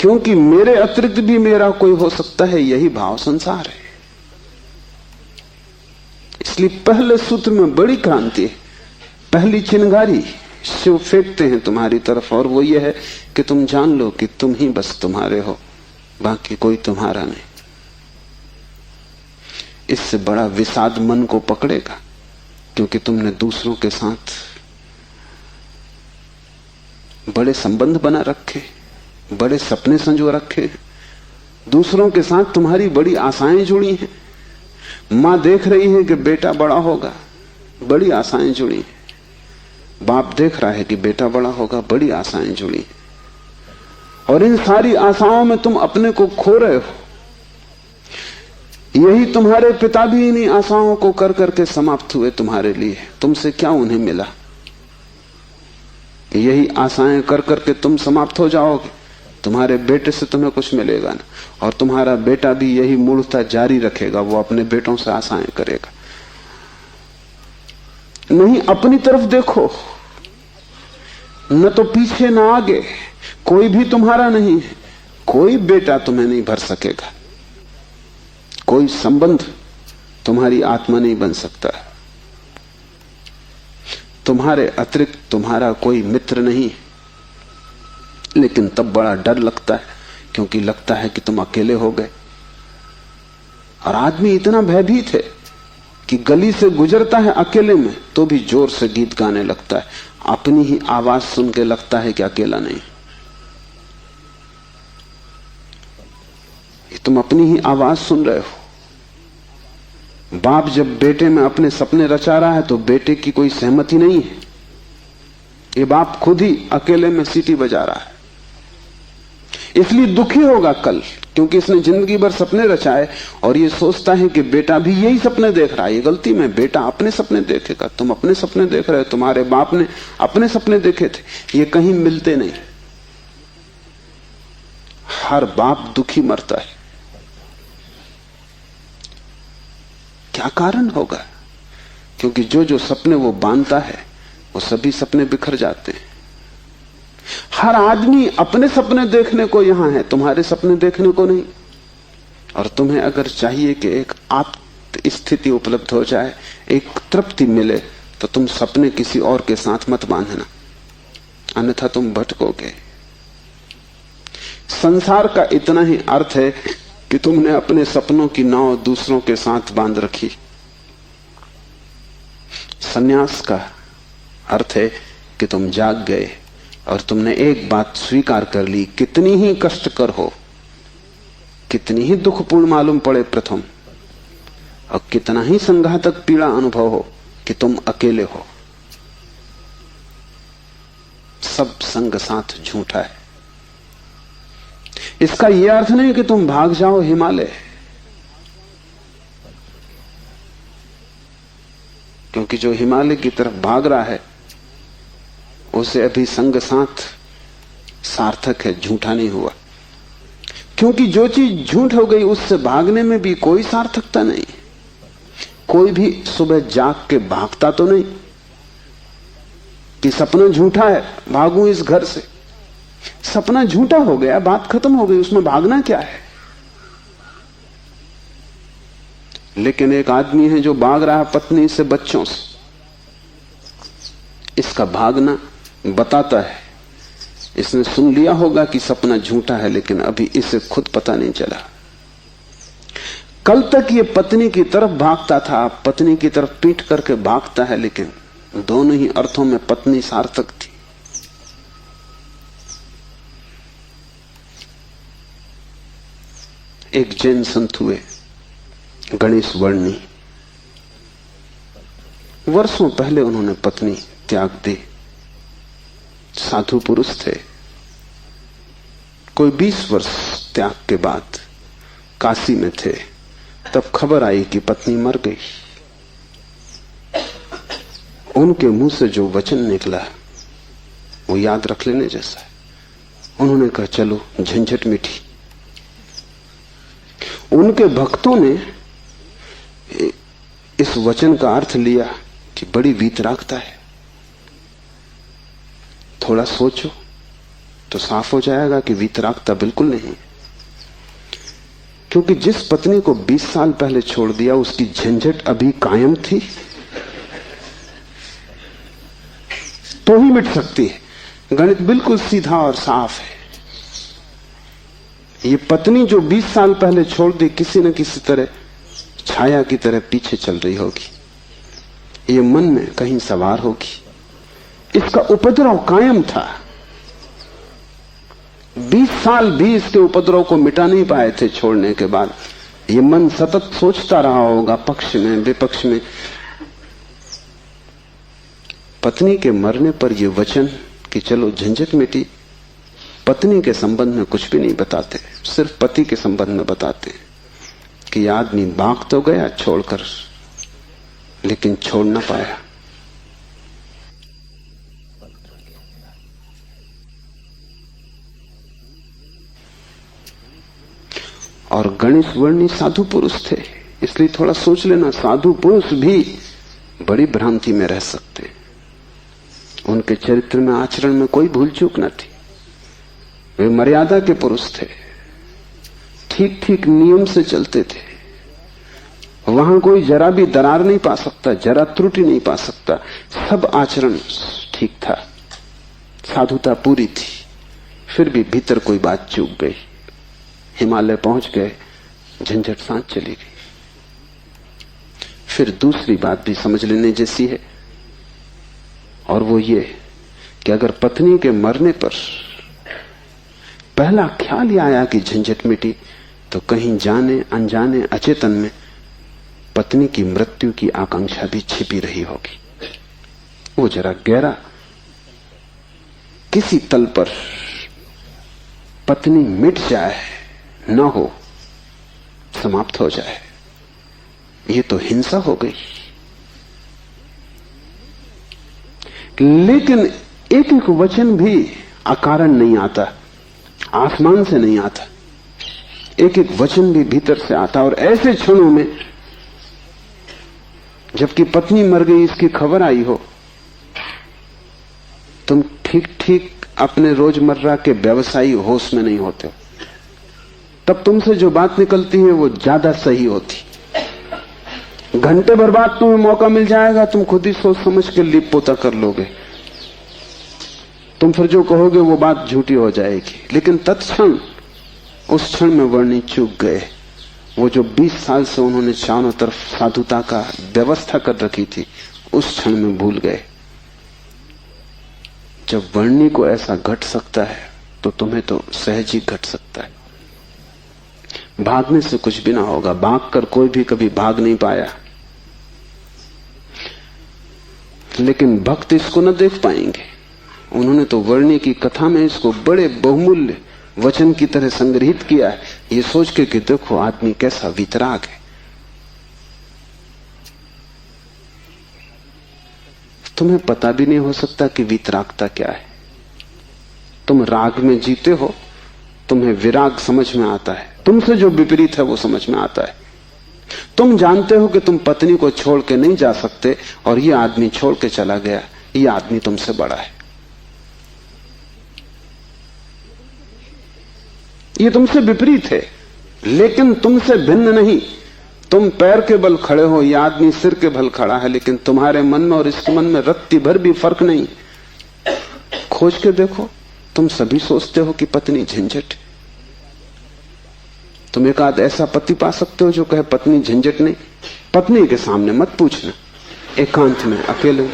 क्योंकि मेरे अतिरिक्त भी मेरा कोई हो सकता है, यही भाव संसार है। इसलिए पहले सूत्र में बड़ी क्रांति है। पहली चिंगारी शिव फेंकते हैं तुम्हारी तरफ, और वो ये है कि तुम जान लो कि तुम ही बस तुम्हारे हो, बाकी कोई तुम्हारा नहीं। इससे बड़ा विषाद मन को पकड़ेगा, क्योंकि तुमने दूसरों के साथ बड़े संबंध बना रखे, बड़े सपने संजो रखे, दूसरों के साथ तुम्हारी बड़ी आशाएं जुड़ी हैं। मां देख रही है कि बेटा बड़ा होगा, बड़ी आशाएं जुड़ी हैं। बाप देख रहा है कि बेटा बड़ा होगा, बड़ी आशाएं जुड़ी हैं। और इन सारी आशाओं में तुम अपने को खो रहे हो। यही तुम्हारे पिता भी इन्हीं आशाओं को कर करके समाप्त हुए तुम्हारे लिए। तुमसे क्या उन्हें मिला? यही आशाएं कर करके तुम समाप्त हो जाओगे। तुम्हारे बेटे से तुम्हें कुछ मिलेगा ना, और तुम्हारा बेटा भी यही मूर्खता जारी रखेगा, वो अपने बेटों से आशाएं करेगा। नहीं, अपनी तरफ देखो, न तो पीछे न आगे, कोई भी तुम्हारा नहीं है। कोई बेटा तुम्हें नहीं भर सकेगा, कोई संबंध तुम्हारी आत्मा नहीं बन सकता। तुम्हारे अतिरिक्त तुम्हारा कोई मित्र नहीं, लेकिन तब बड़ा डर लगता है, क्योंकि लगता है कि तुम अकेले हो गए। और आदमी इतना भयभीत है कि गली से गुजरता है अकेले में तो भी जोर से गीत गाने लगता है, अपनी ही आवाज सुन के लगता है कि अकेला नहीं। ये तुम अपनी ही आवाज सुन रहे हो। बाप जब बेटे में अपने सपने रचा रहा है तो बेटे की कोई सहमति नहीं है। ये बाप खुद ही अकेले में सीटी बजा रहा है, इसलिए दुखी होगा कल, क्योंकि इसने जिंदगी भर सपने रचाए और ये सोचता है कि बेटा भी यही सपने देख रहा है। ये गलती में, बेटा अपने सपने देखेगा, तुम अपने सपने देख रहे हो, तुम्हारे बाप ने अपने सपने देखे थे, ये कहीं मिलते नहीं। हर बाप दुखी मरता है। क्या कारण होगा? क्योंकि जो जो सपने वो बांधता है वो सभी सपने बिखर जाते हैं। हर आदमी अपने सपने देखने को यहां है, तुम्हारे सपने देखने को नहीं। और तुम्हें अगर चाहिए कि एक आत्म स्थिति उपलब्ध हो जाए, एक तृप्ति मिले, तो तुम सपने किसी और के साथ मत बांधना, अन्यथा तुम भटकोगे। संसार का इतना ही अर्थ है कि तुमने अपने सपनों की नाव दूसरों के साथ बांध रखी। संन्यास का अर्थ है कि तुम जाग गए और तुमने एक बात स्वीकार कर ली, कितनी ही कष्टकर हो, कितनी ही दुखपूर्ण मालूम पड़े प्रथम, और कितना ही संघातक पीड़ा अनुभव हो, कि तुम अकेले हो। सब संग साथ झूठा है। इसका यह अर्थ नहीं कि तुम भाग जाओ हिमालय, क्योंकि जो हिमालय की तरफ भाग रहा है उसे अभी संग साथ सार्थक है, झूठा नहीं हुआ। क्योंकि जो चीज झूठ हो गई उससे भागने में भी कोई सार्थकता नहीं। कोई भी सुबह जाग के भागता तो नहीं कि सपना झूठा है, भागूं इस घर से। सपना झूठा हो गया, बात खत्म हो गई, उसमें भागना क्या है? लेकिन एक आदमी है जो भाग रहा है पत्नी से, बच्चों से। इसका भागना बताता है, इसने सुन लिया होगा कि सपना झूठा है, लेकिन अभी इसे खुद पता नहीं चला। कल तक ये पत्नी की तरफ भागता था, पत्नी की तरफ पीठ करके भागता है, लेकिन दोनों ही अर्थों में पत्नी सार्थक थी। एक जैन संत हुए, गणेश वर्णी। वर्षों पहले उन्होंने पत्नी त्याग दी। साधु पुरुष थे। कोई 20 वर्ष त्याग के बाद काशी में थे, तब खबर आई कि पत्नी मर गई। उनके मुंह से जो वचन निकला वो याद रख लेने जैसा है। उन्होंने कहा, चलो झंझट मिटी। उनके भक्तों ने इस वचन का अर्थ लिया कि बड़ी वीतरागता है, थोड़ा सोचो। तो साफ हो जाएगा कि वीतरागता बिल्कुल नहीं। क्योंकि जिस पत्नी को 20 साल पहले छोड़ दिया उसकी झंझट अभी कायम थी तो ही मिट सकती है। गणित बिल्कुल सीधा और साफ है। ये पत्नी जो 20 साल पहले छोड़ दी किसी न किसी तरह छाया की तरह पीछे चल रही होगी, ये मन में कहीं सवार होगी। इसका उपद्रव कायम था। 20 साल भी इसके उपद्रव को मिटा नहीं पाए थे छोड़ने के बाद। ये मन सतत सोचता रहा होगा पक्ष में विपक्ष में। पत्नी के मरने पर ये वचन कि चलो झंझट मिटी, पत्नी के संबंध में कुछ भी नहीं बताते, सिर्फ पति के संबंध में बताते कि आदमी भाग तो गया छोड़कर, लेकिन छोड़ ना पाया। और गणेश वर्णी साधु पुरुष थे, इसलिए थोड़ा सोच लेना, साधु पुरुष भी बड़ी भ्रांति में रह सकते। उनके चरित्र में आचरण में कोई भूल चूक न थी। वे मर्यादा के पुरुष थे, ठीक ठीक नियम से चलते थे। वहां कोई जरा भी दरार नहीं पा सकता, जरा त्रुटि नहीं पा सकता। सब आचरण ठीक था, साधुता पूरी थी। फिर भी भीतर कोई बात चूक गई। हिमालय पहुंच गए, झंझट सांस चली गई। फिर दूसरी बात भी समझ लेने जैसी है, और वो ये कि अगर पत्नी के मरने पर पहला ख्याल ही आया कि झंझट मिटी, तो कहीं जाने अनजाने अचेतन में पत्नी की मृत्यु की आकांक्षा भी छिपी रही होगी। वो जरा गहरा किसी तल पर पत्नी मिट जाए, न हो, समाप्त हो जाए, ये तो हिंसा हो गई। लेकिन एक एक वचन भी अकारण नहीं आता, आसमान से नहीं आता। एक एक वचन भी भीतर से आता। और ऐसे क्षणों में जबकि पत्नी मर गई इसकी खबर आई हो, तुम ठीक ठीक अपने रोजमर्रा के व्यवसायी होश में नहीं होते हो। तब तुमसे जो बात निकलती है वो ज्यादा सही होती। घंटे भर बाद तुम्हें मौका मिल जाएगा, तुम खुद ही सोच समझ के लीप पोता कर लोगे। तुम फिर जो कहोगे वो बात झूठी हो जाएगी। लेकिन तत्क्षण उस क्षण में वर्णी चूक गए। वो जो 20 साल से उन्होंने चारों तरफ साधुता का व्यवस्था कर रखी थी, उस क्षण में भूल गए। जब वर्णी को ऐसा घट सकता है तो तुम्हें तो सहज ही घट सकता है। भागने से कुछ भी ना होगा, भागकर कोई भी कभी भाग नहीं पाया। लेकिन भक्त इसको न देख पाएंगे। उन्होंने तो वर्णी की कथा में इसको बड़े बहुमूल्य वचन की तरह संग्रहित किया है, ये सोच के कि देखो आदमी कैसा वीतराग है। तुम्हें पता भी नहीं हो सकता कि वीतरागता क्या है। तुम राग में जीते हो, तुम्हें विराग समझ में आता है, तुमसे जो विपरीत है वो समझ में आता है। तुम जानते हो कि तुम पत्नी को छोड़ के नहीं जा सकते, और ये आदमी छोड़ के चला गया, ये आदमी तुमसे बड़ा है। ये तुमसे विपरीत है, लेकिन तुमसे भिन्न नहीं। तुम पैर के बल खड़े हो, यह आदमी सिर के बल खड़ा है, लेकिन तुम्हारे मन में और इसके मन में रत्ती भर भी फर्क नहीं। खोज के देखो, तुम सभी सोचते हो कि पत्नी झंझट। तुम एक आध ऐसा पति पा सकते हो जो कहे पत्नी झंझट नहीं। पत्नी के सामने मत पूछना, एकांत में अकेले।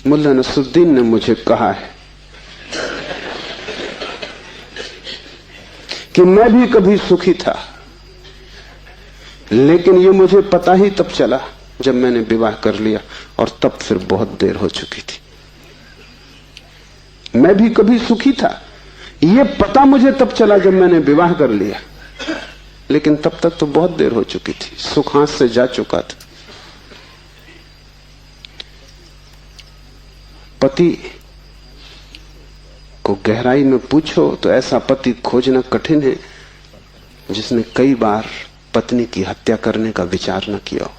मुल्ला नसरुद्दीन ने मुझे कहा है कि मैं भी कभी सुखी था, लेकिन ये मुझे पता ही तब चला जब मैंने विवाह कर लिया, और तब फिर बहुत देर हो चुकी थी। मैं भी कभी सुखी था, ये पता मुझे तब चला जब मैंने विवाह कर लिया, लेकिन तब तक तो बहुत देर हो चुकी थी, सुख हाथ से जा चुका था। पति को गहराई में पूछो तो ऐसा पति खोजना कठिन है जिसने कई बार पत्नी की हत्या करने का विचार न किया हो।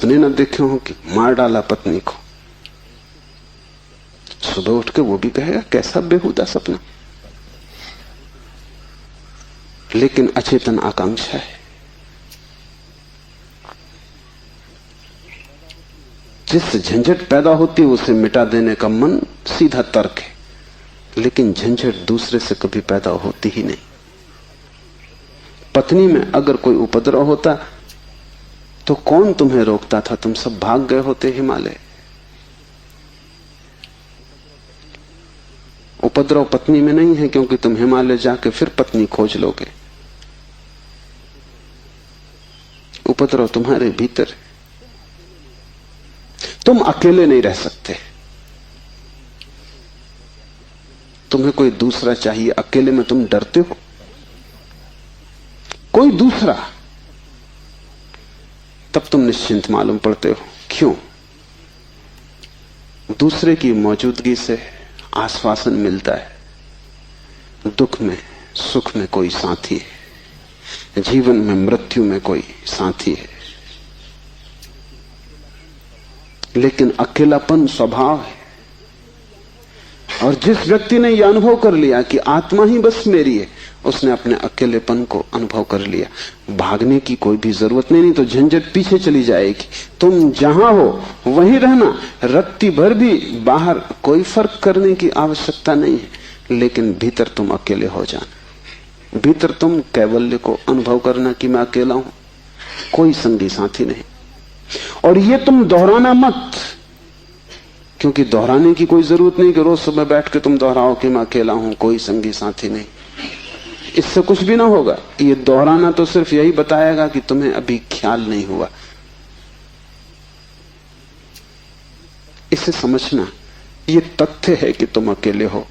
सपने न देखे हो कि मार डाला पत्नी को, सुबह उठ के वो भी कहेगा कैसा बेहुदा सपना। लेकिन अचेतन आकांक्षा है। जिससे झंझट पैदा होती है उसे मिटा देने का मन सीधा तर्क है, लेकिन झंझट दूसरे से कभी पैदा होती ही नहीं। पत्नी में अगर कोई उपद्रव होता तो कौन तुम्हें रोकता था? तुम सब भाग गए होते हिमालय। उपद्रव पत्नी में नहीं है, क्योंकि तुम हिमालय जाके फिर पत्नी खोज लोगे। उपद्रव तुम्हारे भीतर है। तुम अकेले नहीं रह सकते, तुम्हें कोई दूसरा चाहिए। अकेले में तुम डरते हो, कोई दूसरा, तब तुम निश्चिंत मालूम पड़ते हो। क्यों? दूसरे की मौजूदगी से आश्वासन मिलता है। दुख में सुख में कोई साथी है, जीवन में मृत्यु में कोई साथी है। लेकिन अकेलापन स्वभाव है। और जिस व्यक्ति ने यह अनुभव कर लिया कि आत्मा ही बस मेरी है, उसने अपने अकेलेपन को अनुभव कर लिया। भागने की कोई भी जरूरत नहीं तो झंझट पीछे चली जाएगी। तुम जहां हो वहीं रहना, रत्ती भर भी बाहर कोई फर्क करने की आवश्यकता नहीं है। लेकिन भीतर तुम अकेले हो जाना, भीतर तुम कैवल्य को अनुभव करना कि मैं अकेला हूं, कोई संगी साथी नहीं। और ये तुम दोहराना मत, क्योंकि दोहराने की कोई जरूरत नहीं कि रोज सुबह बैठ के तुम दोहराओ कि मैं अकेला हूं, कोई संगी साथी नहीं। इससे कुछ भी ना होगा। ये दोहराना तो सिर्फ यही बताएगा कि तुम्हें अभी ख्याल नहीं हुआ। इसे समझना, ये तथ्य है कि तुम अकेले हो।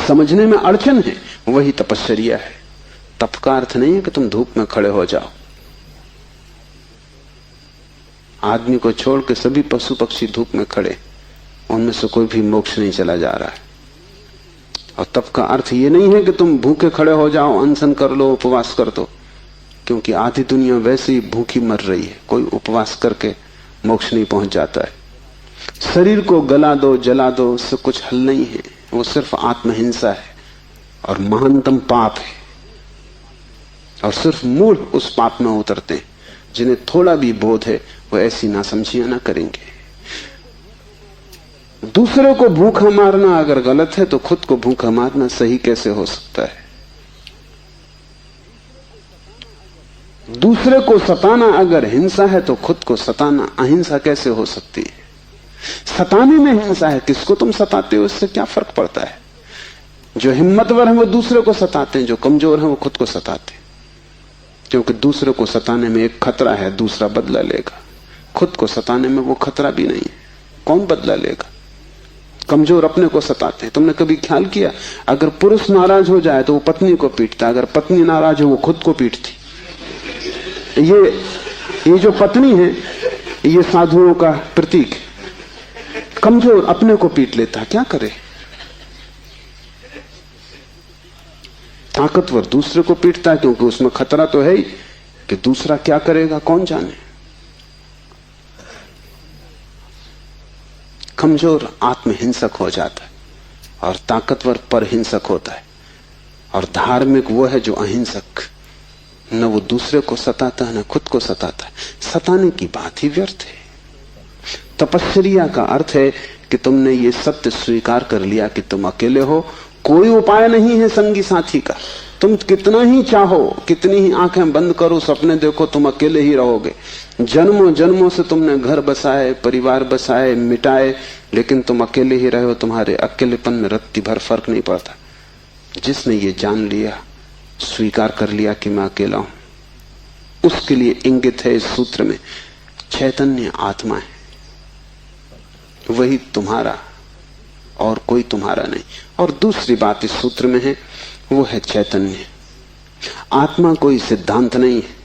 समझने में अड़चन है, वही तपश्चर्या है। तप का अर्थ नहीं है कि तुम धूप में खड़े हो जाओ। आदमी को छोड़ के सभी पशु पक्षी धूप में खड़े, उनमें से कोई भी मोक्ष नहीं चला जा रहा है। और तप का अर्थ ये नहीं है कि तुम भूखे खड़े हो जाओ, अनशन कर लो, उपवास कर दो, क्योंकि आधी दुनिया वैसे ही भूखी मर रही है। कोई उपवास करके मोक्ष नहीं पहुंच जाता है। शरीर को गला दो, जला दो, उससे कुछ हल नहीं है। वो सिर्फ आत्महिंसा है और महानतम पाप है। और सिर्फ मूढ़ उस पाप में उतरते हैं। जिन्हें थोड़ा भी बोध है वो ऐसी नासमझियां ना करेंगे। दूसरे को भूखा मारना अगर गलत है तो खुद को भूखा मारना सही कैसे हो सकता है? दूसरे को सताना अगर हिंसा है तो खुद को सताना अहिंसा कैसे हो सकती है? सताने में हिंसा है, किसको तुम सताते हो इससे क्या फर्क पड़ता है? जो हिम्मतवर है वो दूसरे को सताते हैं, जो कमजोर है वो खुद को सताते हैं। क्योंकि दूसरे को सताने में एक खतरा है, दूसरा बदला लेगा। खुद को सताने में वो खतरा भी नहीं है, कौन बदला लेगा? कमजोर अपने को सताते हैं। तुमने कभी ख्याल किया, अगर पुरुष नाराज हो जाए तो वो पत्नी को पीटता, अगर पत्नी नाराज हो वो खुद को पीटती। ये जो पत्नी है ये साधुओं का प्रतीक है। कमजोर अपने को पीट लेता, क्या करे? ताकतवर दूसरे को पीटता है, क्योंकि उसमें खतरा तो है ही कि दूसरा क्या करेगा कौन जाने। कमजोर आत्महिंसक हो जाता है और ताकतवर परहिंसक होता है। और धार्मिक वो है जो अहिंसक, न वो दूसरे को सताता है न खुद को सताता है। सताने की बात ही व्यर्थ है। तपश्चर्या का अर्थ है कि तुमने ये सत्य स्वीकार कर लिया कि तुम अकेले हो, कोई उपाय नहीं है संगी साथी का। तुम कितना ही चाहो, कितनी ही आंखें बंद करो, सपने देखो, तुम अकेले ही रहोगे। जन्मों जन्मों से तुमने घर बसाए, परिवार बसाए, मिटाए, लेकिन तुम अकेले ही रहे हो। तुम्हारे अकेलेपन में रत्ती भर फर्क नहीं पड़ता। जिसने ये जान लिया, स्वीकार कर लिया कि मैं अकेला हूं, उसके लिए इंगित है इस सूत्र में चैतन्य आत्मा है, वही तुम्हारा और कोई तुम्हारा नहीं। और दूसरी बात इस सूत्र में है, वो है चैतन्य। आत्मा कोई सिद्धांत नहीं है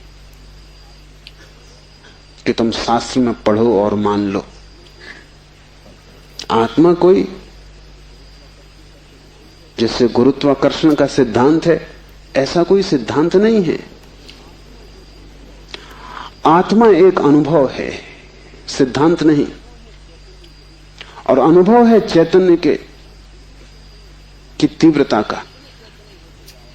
कि तुम शास्त्र में पढ़ो और मान लो। आत्मा कोई जैसे गुरुत्वाकर्षण का सिद्धांत है, ऐसा कोई सिद्धांत नहीं है। आत्मा एक अनुभव है, सिद्धांत नहीं। और अनुभव है चैतन्य के की तीव्रता का।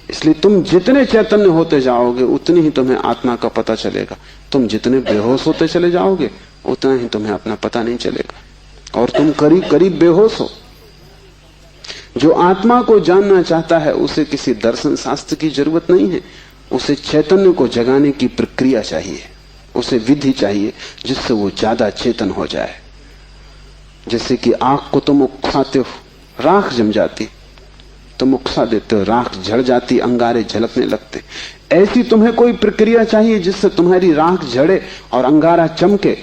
इसलिए तुम जितने चैतन्य होते जाओगे उतनी ही तुम्हें आत्मा का पता चलेगा। तुम जितने बेहोश होते चले जाओगे उतना ही तुम्हें अपना पता नहीं चलेगा, और तुम करीब करीब बेहोश हो। जो आत्मा को जानना चाहता है उसे किसी दर्शन शास्त्र की जरूरत नहीं है, उसे चैतन्य को जगाने की प्रक्रिया चाहिए, उसे विधि चाहिए जिससे वो ज्यादा चेतन हो जाए। जैसे कि आग को तुम उकसाते हो, राख जम जाती, तुम उकसा देते हो, राख झड़ जाती, अंगारे झलकने लगते। ऐसी तुम्हें कोई प्रक्रिया चाहिए जिससे तुम्हारी राख झड़े और अंगारा चमके,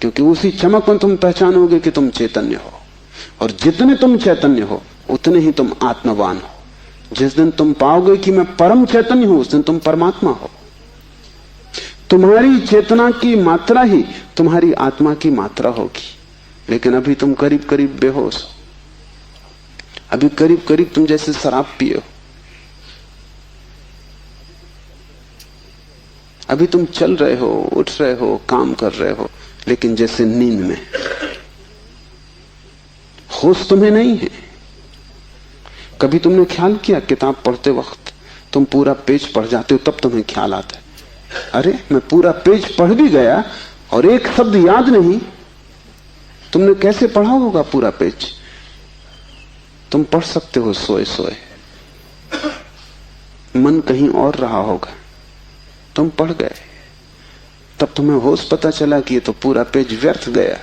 क्योंकि उसी चमक में तुम पहचानोगे कि तुम चैतन्य हो। और जितने तुम चैतन्य हो उतने ही तुम आत्मवान हो। जिस दिन तुम पाओगे कि मैं परम चैतन्य हूं, उस दिन तुम परमात्मा हो। तुम्हारी चेतना की मात्रा ही तुम्हारी आत्मा की मात्रा होगी। लेकिन अभी तुम करीब करीब बेहोश हो, अभी करीब करीब तुम जैसे शराब पिए हो। अभी तुम चल रहे हो, उठ रहे हो, काम कर रहे हो, लेकिन जैसे नींद में। होश तुम्हें नहीं है। कभी तुमने ख्याल किया किताब पढ़ते वक्त तुम पूरा पेज पढ़ जाते हो, तब तुम्हें ख्याल आता है, अरे मैं पूरा पेज पढ़ भी गया और एक शब्द याद नहीं। तुमने कैसे पढ़ा होगा पूरा पेज? तुम पढ़ सकते हो सोए सोए, मन कहीं और रहा होगा, तुम पढ़ गए, तब तुम्हें होश पता चला कि ये तो पूरा पेज व्यर्थ गया।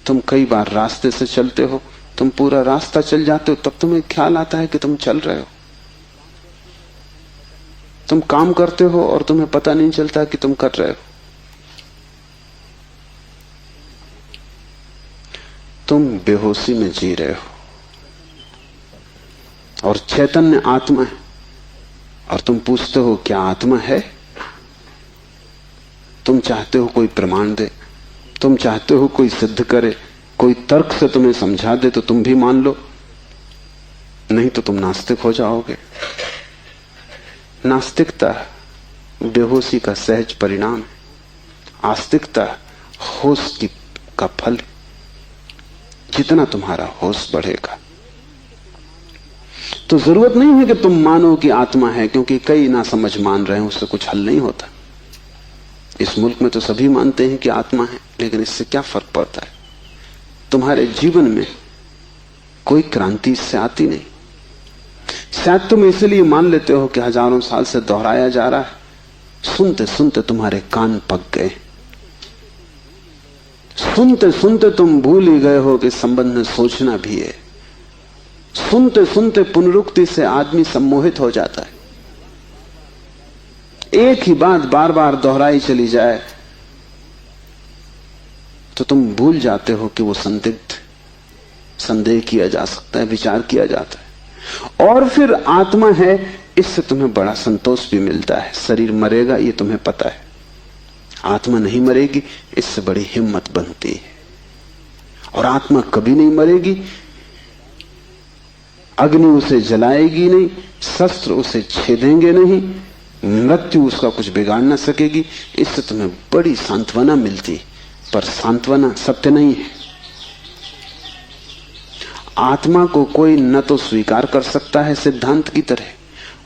तुम कई बार रास्ते से चलते हो, तुम पूरा रास्ता चल जाते हो, तब तुम्हें ख्याल आता है कि तुम चल रहे हो। तुम काम करते हो और तुम्हें पता नहीं चलता कि तुम कर रहे हो। तुम बेहोशी में जी रहे हो और चैतन्य आत्मा है। और तुम पूछते हो क्या आत्मा है? तुम चाहते हो कोई प्रमाण दे, तुम चाहते हो कोई सिद्ध करे, कोई तर्क से तुम्हें समझा दे तो तुम भी मान लो, नहीं तो तुम नास्तिक हो जाओगे। नास्तिकता बेहोशी का सहज परिणाम है, आस्तिकता होश का फल। जितना तुम्हारा होश बढ़ेगा तो जरूरत नहीं है कि तुम मानो कि आत्मा है, क्योंकि कई ना समझ मान रहे हैं, उससे कुछ हल नहीं होता। इस मुल्क में तो सभी मानते हैं कि आत्मा है, लेकिन इससे क्या फर्क पड़ता है? तुम्हारे जीवन में कोई क्रांति इससे आती नहीं। शायद तुम इसलिए मान लेते हो कि हजारों साल से दोहराया जा रहा है। सुनते सुनते तुम्हारे कान पक गए, सुनते सुनते तुम भूल ही गए हो कि संबंध में सोचना भी है। सुनते सुनते पुनरुक्ति से आदमी सम्मोहित हो जाता है। एक ही बात बार बार दोहराई चली जाए तो तुम भूल जाते हो कि वो संदिग्ध, संदेह किया जा सकता है, विचार किया जाता है। और फिर आत्मा है, इससे तुम्हें बड़ा संतोष भी मिलता है। शरीर मरेगा ये तुम्हें पता है, आत्मा नहीं मरेगी, इससे बड़ी हिम्मत बनती है। और आत्मा कभी नहीं मरेगी, अग्नि उसे जलाएगी नहीं, शस्त्र उसे छेदेंगे नहीं, मृत्यु उसका कुछ बिगाड़ ना सकेगी। इससे तुम्हें बड़ी सांत्वना मिलती, पर सांत्वना सत्य नहीं है। आत्मा को कोई न तो स्वीकार कर सकता है सिद्धांत की तरह,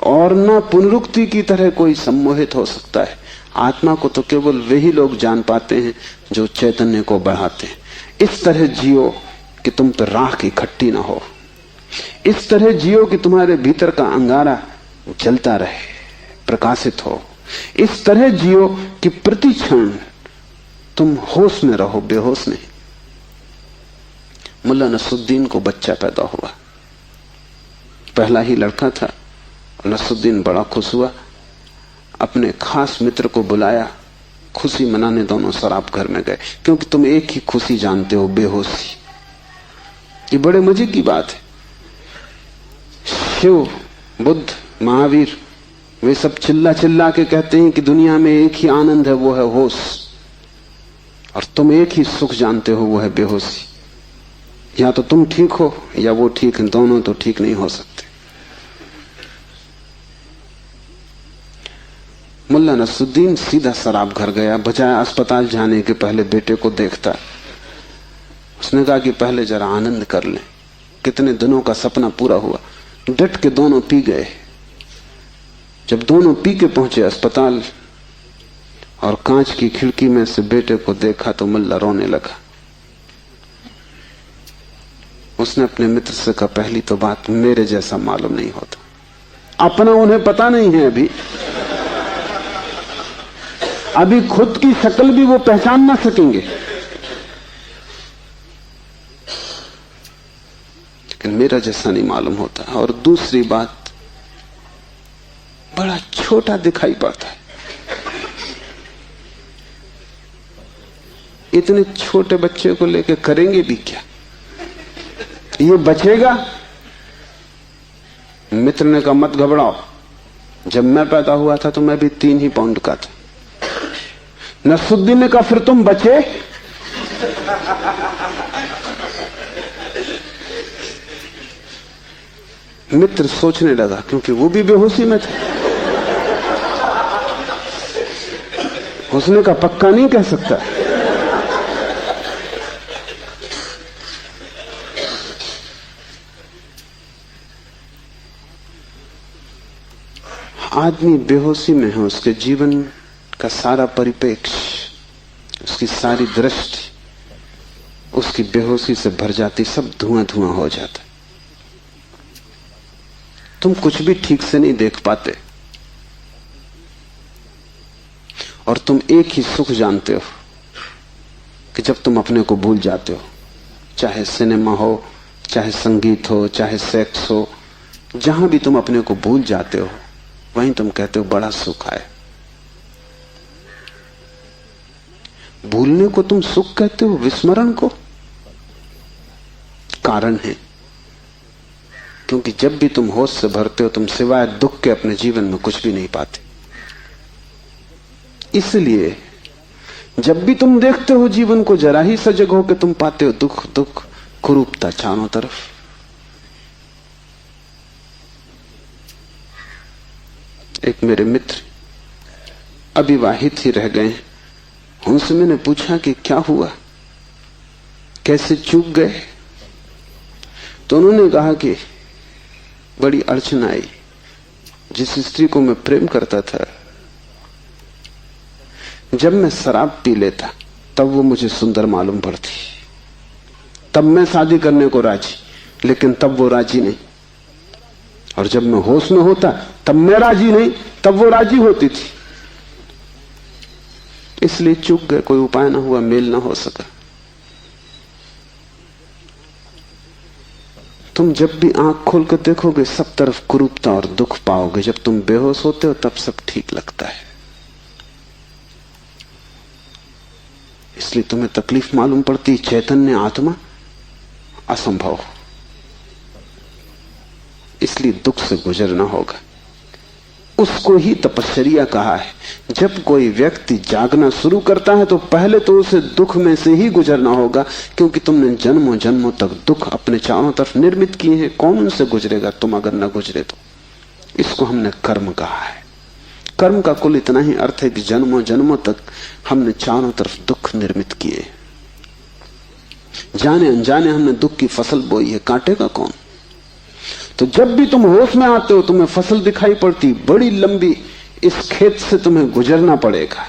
और न पुनरुक्ति की तरह कोई सम्मोहित हो सकता है। आत्मा को तो केवल वही लोग जान पाते हैं जो चैतन्य को बढ़ाते हैं। इस तरह जियो कि तुम पर राख इकट्ठी ना हो, इस तरह जियो कि तुम्हारे भीतर का अंगारा जलता रहे, प्रकाशित हो। इस तरह जियो कि प्रति क्षण तुम होश में रहो, बेहोश नहीं। मुल्ला नसरुद्दीन को बच्चा पैदा हुआ, पहला ही लड़का था। नसरुद्दीन बड़ा खुश हुआ, अपने खास मित्र को बुलाया, खुशी मनाने दोनों शराब घर में गए। क्योंकि तुम एक ही खुशी जानते हो, बेहोशी। ये बड़े मजे की बात है। शिव, बुद्ध, महावीर, वे सब चिल्ला चिल्ला के कहते हैं कि दुनिया में एक ही आनंद है, वो है होश। और तुम एक ही सुख जानते हो, वो है बेहोशी। या तो तुम ठीक हो या वो ठीक है, दोनों तो ठीक नहीं हो सकते। मुल्ला नसरुद्दीन सीधा शराब घर गया, बजाय अस्पताल जाने के पहले बेटे को देखता। उसने कहा कि पहले जरा आनंद कर लें, कितने दिनों का सपना पूरा हुआ। डट के दोनों पी गए। जब दोनों पी के पहुंचे अस्पताल और कांच की खिड़की में से बेटे को देखा तो मुल्ला रोने लगा। उसने अपने मित्र से कहा, पहली तो बात मेरे जैसा मालूम नहीं होता। अपना उन्हें पता नहीं है, अभी खुद की शक्ल भी वो पहचान ना सकेंगे, लेकिन मेरा जैसा नहीं मालूम होता। और दूसरी बात, बड़ा छोटा दिखाई पड़ता है। इतने छोटे बच्चे को लेकर करेंगे भी क्या? ये बचेगा? मित्र ने कहा, मत घबराओ, जब मैं पैदा हुआ था तो मैं भी 3 ही पाउंड का था। नसरुद्दीन ने कहा, फिर तुम बचे? मित्र सोचने लगा, क्योंकि वो भी बेहोशी में था। उसने कहा, पक्का नहीं कह सकता। आदमी बेहोशी में है, उसके जीवन का सारा परिप्रेक्ष्य, उसकी सारी दृष्टि उसकी बेहोशी से भर जाती, सब धुआं धुआं हो जाता। तुम कुछ भी ठीक से नहीं देख पाते और तुम एक ही सुख जानते हो कि जब तुम अपने को भूल जाते हो, चाहे सिनेमा हो, चाहे संगीत हो, चाहे सेक्स हो, जहां भी तुम अपने को भूल जाते हो वहीं तुम कहते हो बड़ा सुख आए। भूलने को तुम सुख कहते हो, विस्मरण को? कारण है, क्योंकि जब भी तुम होश से भरते हो तुम सिवाय दुख के अपने जीवन में कुछ भी नहीं पाते। इसलिए जब भी तुम देखते हो जीवन को, जरा ही सजग हो के तुम पाते हो दुख दुख, कुरूपता चारों तरफ। एक मेरे मित्र अविवाहित ही रह गए, उनसे मैंने पूछा कि क्या हुआ, कैसे चूक गए? तो उन्होंने कहा कि बड़ी अड़चन आई। जिस स्त्री को मैं प्रेम करता था, जब मैं शराब पी लेता तब वो मुझे सुंदर मालूम पड़ती, तब मैं शादी करने को राजी, लेकिन तब वो राजी नहीं। और जब मैं होश में होता तब मैं राजी नहीं, तब वो राजी होती थी। इसलिए चूक गए, कोई उपाय ना हुआ, मेल ना हो सका। तुम जब भी आंख खोल कर देखोगे सब तरफ कुरूपता और दुख पाओगे। जब तुम बेहोश होते हो तब सब ठीक लगता है। इसलिए तुम्हें तकलीफ मालूम पड़ती, चैतन्य आत्मा असंभव। इसलिए दुख से गुजरना होगा। उसको ही तपश्चर्या कहा है। जब कोई व्यक्ति जागना शुरू करता है तो पहले तो उसे दुख में से ही गुजरना होगा, क्योंकि तुमने जन्मों जन्मों तक दुख अपने चारों तरफ निर्मित किए हैं। कौन उनसे गुजरेगा तुम अगर न गुजरे तो? इसको हमने कर्म कहा है। कर्म का कुल इतना ही अर्थ है कि जन्मों जन्मों तक हमने चारों तरफ दुख निर्मित किए, जाने अनजाने हमने दुख की फसल बोई है, काटेगा कौन? तो जब भी तुम होश में आते हो तुम्हें फसल दिखाई पड़ती, बड़ी लंबी, इस खेत से तुम्हें गुजरना पड़ेगा।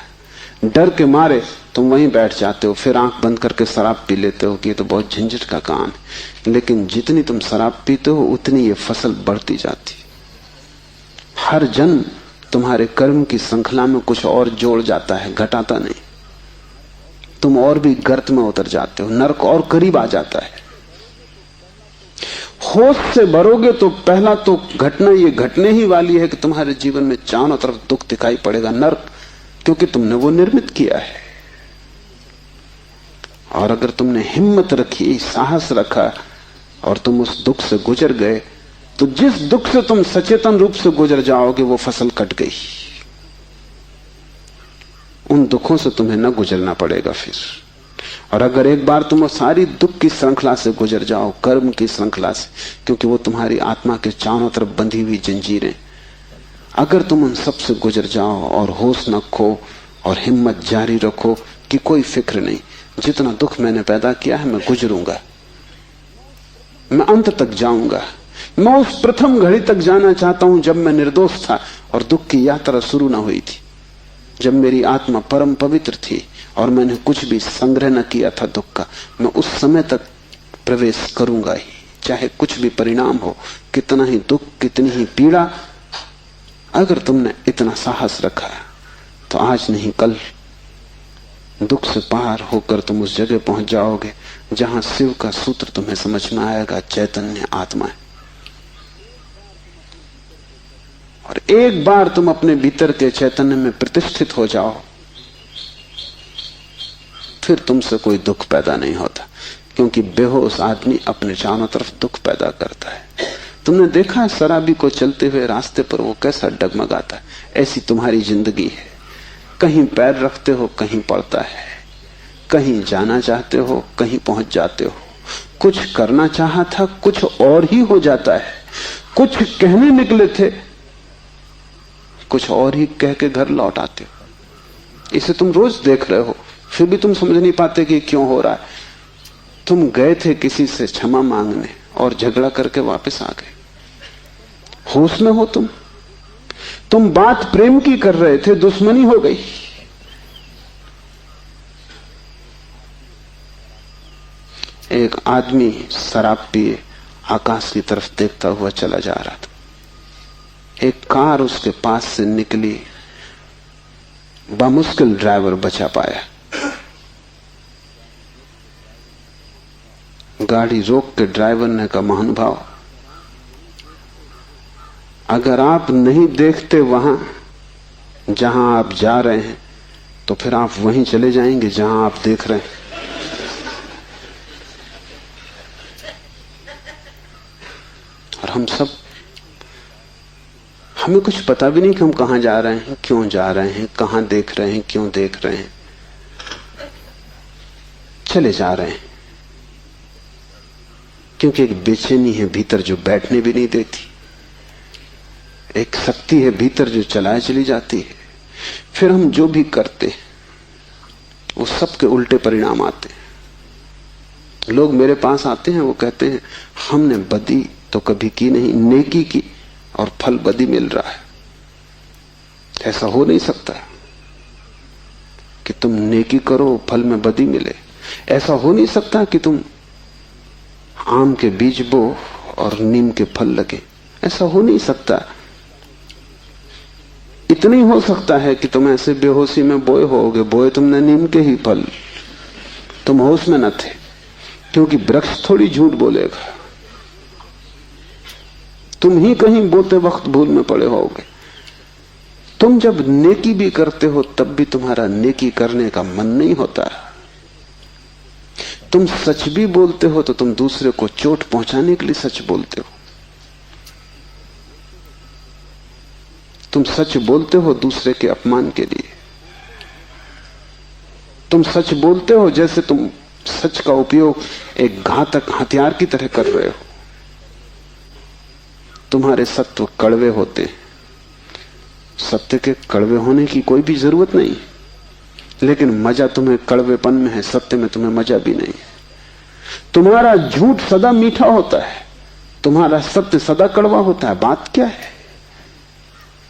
डर के मारे तुम वहीं बैठ जाते हो, फिर आंख बंद करके शराब पी लेते हो कि ये तो बहुत झंझट का काम है। लेकिन जितनी तुम शराब पीते हो उतनी ये फसल बढ़ती जाती। हर जन्म तुम्हारे कर्म की श्रृंखला में कुछ और जोड़ जाता है, घटाता नहीं। तुम और भी गर्त में उतर जाते हो, नरक और करीब आ जाता है। होश से भरोगे तो पहला तो घटना ये घटने ही वाली है कि तुम्हारे जीवन में चारों तरफ दुख दिखाई पड़ेगा, नरक, क्योंकि तुमने वो निर्मित किया है। और अगर तुमने हिम्मत रखी, साहस रखा और तुम उस दुख से गुजर गए, तो जिस दुख से तुम सचेतन रूप से गुजर जाओगे वो फसल कट गई। उन दुखों से तुम्हें न गुजरना पड़ेगा फिर। और अगर एक बार तुम सारी दुख की श्रृंखला से गुजर जाओ, कर्म की श्रृंखला से, क्योंकि वो तुम्हारी आत्मा के चारों तरफ बंधी हुई जंजीरें, अगर तुम उन सब से गुजर जाओ और होश न खो और हिम्मत जारी रखो कि कोई फिक्र नहीं, जितना दुख मैंने पैदा किया है मैं गुजरूंगा, मैं अंत तक जाऊंगा। मैं उस प्रथम घड़ी तक जाना चाहता हूं जब मैं निर्दोष था और दुख की यात्रा शुरू न हुई थी, जब मेरी आत्मा परम पवित्र थी और मैंने कुछ भी संग्रह न किया था दुख का। मैं उस समय तक प्रवेश करूंगा ही, चाहे कुछ भी परिणाम हो, कितना ही दुख, कितनी ही पीड़ा। अगर तुमने इतना साहस रखा तो आज नहीं कल दुख से पार होकर तुम उस जगह पहुंच जाओगे जहां शिव का सूत्र तुम्हें समझ में आएगा, चैतन्य आत्मा है। और एक बार तुम अपने भीतर के चैतन्य में प्रतिष्ठित हो जाओ, फिर तुमसे कोई दुख पैदा नहीं होता, क्योंकि बेहोश आदमी अपने चारों तरफ दुख पैदा करता है। तुमने देखा है शराबी को चलते हुए रास्ते पर वो कैसा डगमगाता है? ऐसी तुम्हारी जिंदगी है, कहीं पैर रखते हो कहीं पड़ता है, कहीं जाना चाहते हो कहीं पहुंच जाते हो, कुछ करना चाहा था कुछ और ही हो जाता है, कुछ कहने निकले थे कुछ और ही कह के घर लौट आते हो। इसे तुम रोज देख रहे हो, फिर भी तुम समझ नहीं पाते कि क्यों हो रहा है। तुम गए थे किसी से क्षमा मांगने और झगड़ा करके वापस आ गए। होश में हो तुम बात प्रेम की कर रहे थे, दुश्मनी हो गई। एक आदमी शराब पिए आकाश की तरफ देखता हुआ चला जा रहा था। एक कार उसके पास से निकली, बामुश्किल ड्राइवर बचा पाया। गाड़ी रोक के ड्राइवर ने कहा, महानुभाव, अगर आप नहीं देखते वहां जहां आप जा रहे हैं तो फिर आप वहीं चले जाएंगे जहां आप देख रहे हैं। और हम सब, हमें कुछ पता भी नहीं कि हम कहां जा रहे हैं, क्यों जा रहे हैं, कहां देख रहे हैं, क्यों देख रहे हैं, चले जा रहे हैं। क्योंकि एक बेचैनी है भीतर जो बैठने भी नहीं देती, एक शक्ति है भीतर जो चलाए चली जाती है। फिर हम जो भी करते वो सबके उल्टे परिणाम आते हैं। लोग मेरे पास आते हैं, वो कहते हैं हमने बदी तो कभी की नहीं, नेकी की और फल बदी मिल रहा है। ऐसा हो नहीं सकता कि तुम नेकी करो फल में बदी मिले। ऐसा हो नहीं सकता कि तुम आम के बीज बो और नीम के फल लगे। ऐसा हो नहीं सकता। इतना ही हो सकता है कि तुम ऐसे बेहोशी में बोए होगे, बोए तुमने नीम के ही फल, तुम होश में न थे, क्योंकि वृक्ष थोड़ी झूठ बोलेगा। तुम ही कहीं बोते वक्त भूल में पड़े होगे। तुम जब नेकी भी करते हो तब भी तुम्हारा नेकी करने का मन नहीं होता। तुम सच भी बोलते हो तो तुम दूसरे को चोट पहुंचाने के लिए सच बोलते हो। तुम सच बोलते हो दूसरे के अपमान के लिए। तुम सच बोलते हो जैसे तुम सच का उपयोग एक घातक हथियार की तरह कर रहे हो। तुम्हारे सत्य कड़वे होते, सत्य के कड़वे होने की कोई भी जरूरत नहीं, लेकिन मजा तुम्हें कड़वेपन में है, सत्य में तुम्हें मजा भी नहीं। तुम्हारा झूठ सदा मीठा होता है, तुम्हारा सत्य सदा कड़वा होता है। बात क्या है?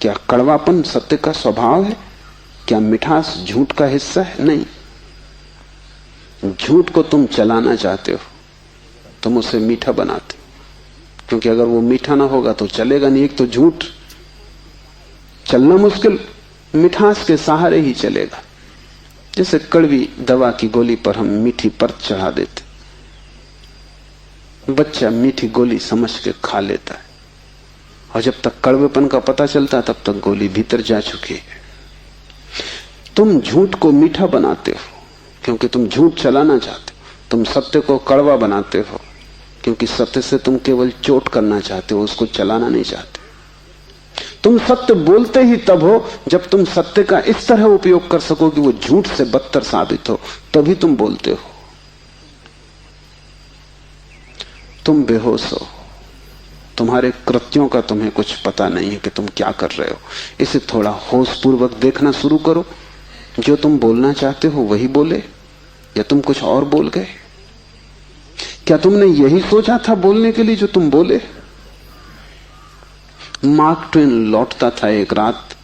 क्या कड़वापन सत्य का स्वभाव है? क्या मिठास झूठ का हिस्सा है? नहीं। झूठ को तुम चलाना चाहते हो, तुम उसे मीठा बनाते हो, क्योंकि अगर वो मीठा ना होगा तो चलेगा नहीं। एक तो झूठ चलना मुश्किल, मिठास के सहारे ही चलेगा। जैसे कड़वी दवा की गोली पर हम मीठी परत चढ़ा देते, बच्चा मीठी गोली समझ के खा लेता है, और जब तक कड़वेपन का पता चलता है तब तक गोली भीतर जा चुकी है। तुम झूठ को मीठा बनाते हो क्योंकि तुम झूठ चलाना चाहते हो। तुम सत्य को कड़वा बनाते हो क्योंकि सत्य से तुम केवल चोट करना चाहते हो, उसको चलाना नहीं चाहते। तुम सत्य बोलते ही तब हो जब तुम सत्य का इस तरह उपयोग कर सको कि वो झूठ से बदतर साबित हो, तभी तुम बोलते हो। तुम बेहोश हो, तुम्हारे कृत्यों का तुम्हें कुछ पता नहीं है कि तुम क्या कर रहे हो। इसे थोड़ा होशपूर्वक देखना शुरू करो। जो तुम बोलना चाहते हो वही बोले, या तुम कुछ और बोल गए? क्या तुमने यही सोचा था बोलने के लिए जो तुम बोले? मार्क ट्वेन लौटता था एक रात,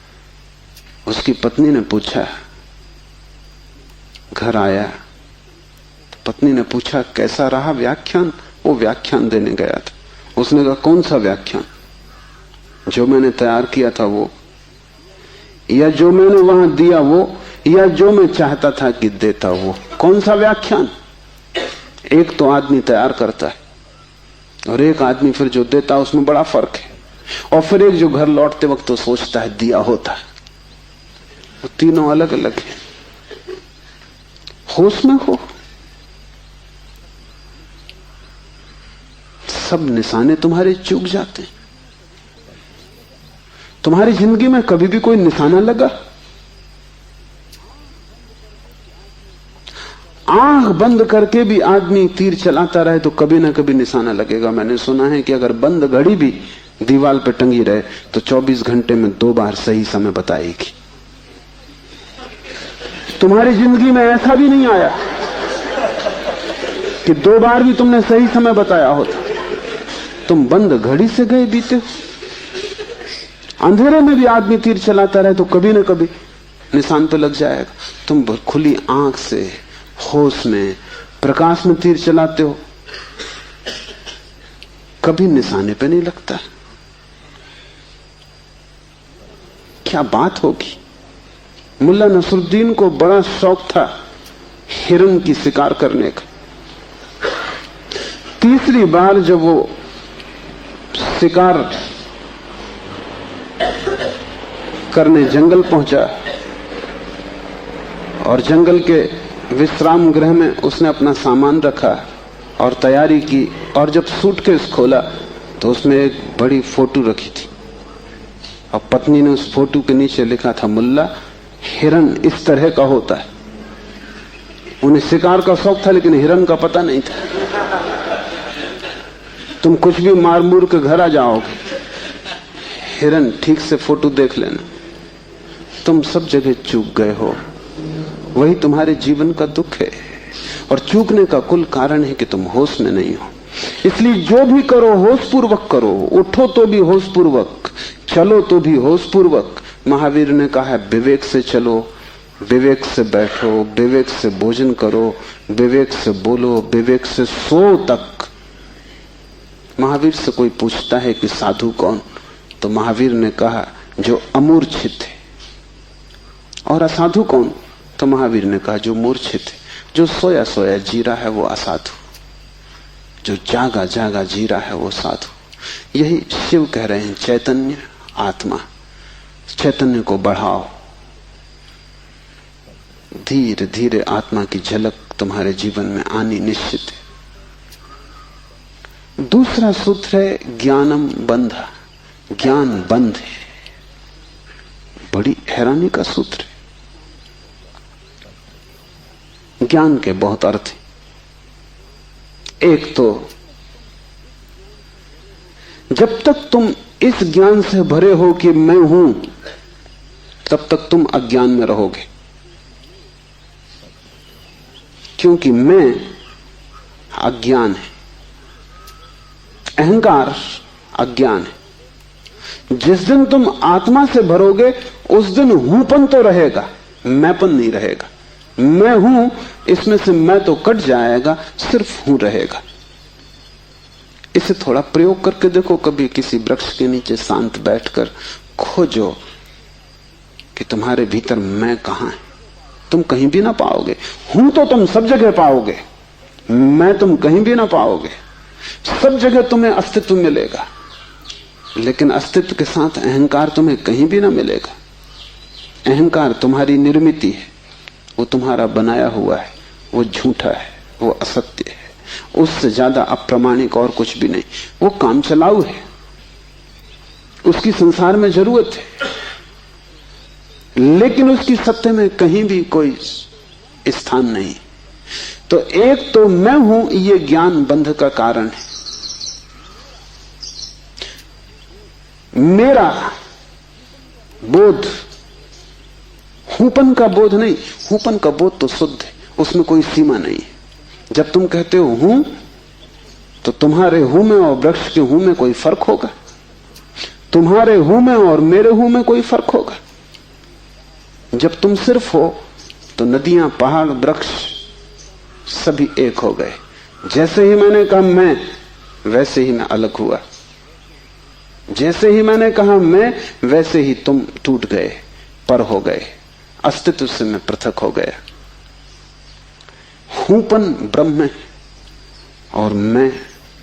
उसकी पत्नी ने पूछा, घर आया तो पत्नी ने पूछा कैसा रहा व्याख्यान? वो व्याख्यान देने गया था। उसने कहा कौन सा व्याख्यान? जो मैंने तैयार किया था वो, या जो मैंने वहां दिया वो, या जो मैं चाहता था कि देता वो? कौन सा व्याख्यान? एक तो आदमी तैयार करता है और एक आदमी फिर जो देता है, उसमें बड़ा फर्क है। और फिर एक जो घर लौटते वक्त तो सोचता है दिया होता है। वो तीनों अलग अलग हैं। होश में हो। सब निशाने तुम्हारे चूक जाते हैं। तुम्हारी जिंदगी में कभी भी कोई निशाना लगा? आंख बंद करके भी आदमी तीर चलाता रहे तो कभी ना कभी निशाना लगेगा। मैंने सुना है कि अगर बंद घड़ी भी दीवार पर टंगी रहे तो 24 घंटे में 2 बार सही समय बताएगी। तुम्हारी जिंदगी में ऐसा भी नहीं आया कि 2 बार भी तुमने सही समय बताया होता। तुम बंद घड़ी से गए बीते। अंधेरे में भी आदमी तीर चलाता रहे तो कभी ना कभी निशान पे लग जाएगा। तुम खुली आंख से होश में प्रकाश में तीर चलाते हो, कभी निशाने पे नहीं लगता। क्या बात होगी? मुल्ला नसरुद्दीन को बड़ा शौक था हिरन की शिकार करने का। तीसरी बार जब वो शिकार करने जंगल पहुंचा और जंगल के विश्राम गृह में उसने अपना सामान रखा और तैयारी की, और जब सूटकेस खोला तो उसमें एक बड़ी फोटो रखी थी और पत्नी ने उस फोटो के नीचे लिखा था, मुल्ला हिरन इस तरह का होता है। उन्हें शिकार का शौक था लेकिन हिरन का पता नहीं था। तुम कुछ भी मार मूर के घर आ जाओगे, हिरन ठीक से फोटो देख लेना। तुम सब जगह चूक गए हो। वही तुम्हारे जीवन का दुख है। और चूकने का कुल कारण है कि तुम होश में नहीं हो। इसलिए जो भी करो होशपूर्वक करो। उठो तो भी होशपूर्वक, चलो तो भी होशपूर्वक। महावीर ने कहा है विवेक से चलो, विवेक से बैठो, विवेक से भोजन करो, विवेक से बोलो, विवेक से सो तक। महावीर से कोई पूछता है कि साधु कौन, तो महावीर ने कहा जो अमूर्छित है। और असाधु कौन, तो महावीर ने कहा जो मूर्छित है, जो सोया सोया जी रहा है वो असाधु, जो जागा जागा जी रहा है वो साधु। यही शिव कह रहे हैं, चैतन्य आत्मा। चैतन्य को बढ़ाओ। धीरे धीरे आत्मा की झलक तुम्हारे जीवन में आनी निश्चित है। दूसरा सूत्र है ज्ञानम बंधा। ज्ञान बंध है। बड़ी हैरानी का सूत्र है। ज्ञान के बहुत अर्थ हैं। एक तो जब तक तुम इस ज्ञान से भरे हो कि मैं हूं, तब तक तुम अज्ञान में रहोगे, क्योंकि मैं अज्ञान है, अहंकार अज्ञान है। जिस दिन तुम आत्मा से भरोगे उस दिन हूंपन तो रहेगा, मैंपन नहीं रहेगा। मैं हूं, इसमें से मैं तो कट जाएगा, सिर्फ हूं रहेगा। इसे थोड़ा प्रयोग करके देखो। कभी किसी वृक्ष के नीचे शांत बैठकर खोजो कि तुम्हारे भीतर मैं कहां है। तुम कहीं भी ना पाओगे। हूं तो तुम सब जगह पाओगे, मैं तुम कहीं भी ना पाओगे। सब जगह तुम्हें अस्तित्व मिलेगा, लेकिन अस्तित्व के साथ अहंकार तुम्हें कहीं भी ना मिलेगा। अहंकार तुम्हारी निर्मिति है, वो तुम्हारा बनाया हुआ है, वो झूठा है, वो असत्य है, उससे ज्यादा अप्रामाणिक और कुछ भी नहीं। वो काम चलाऊ है, उसकी संसार में जरूरत है, लेकिन उसकी सत्य में कहीं भी कोई स्थान नहीं। तो एक तो मैं हूं, ये ज्ञान बंध का कारण है। मेरा बोध हूपन का बोध नहीं। हूपन का बोध तो शुद्ध है, उसमें कोई सीमा नहीं है। जब तुम कहते हो हूं, तो तुम्हारे हूं में और वृक्ष के हूं में कोई फर्क होगा? तुम्हारे हूं में और मेरे हूं में कोई फर्क होगा? जब तुम सिर्फ हो तो नदियां, पहाड़, वृक्ष सभी एक हो गए। जैसे ही मैंने कहा मैं, वैसे ही मैं अलग हुआ। जैसे ही मैंने कहा मैं, वैसे ही तुम टूट गए, पर हो गए, अस्तित्व से मैं पृथक हो गया। हूंपन ब्रह्म है और मैं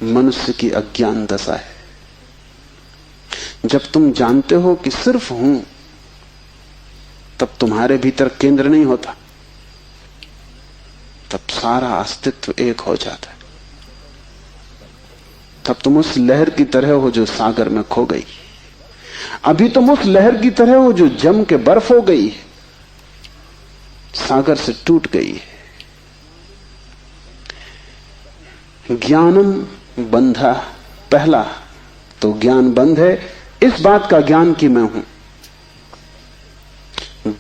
मनुष्य की अज्ञान दशा है। जब तुम जानते हो कि सिर्फ हूं, तब तुम्हारे भीतर केंद्र नहीं होता, तब सारा अस्तित्व एक हो जाता है। तब तुम उस लहर की तरह हो जो सागर में खो गई। अभी तुम उस लहर की तरह हो जो जम के बर्फ हो गई है, सागर से टूट गई है। ज्ञानम बंधा, पहला तो ज्ञान बंध है, इस बात का ज्ञान कि मैं हूं।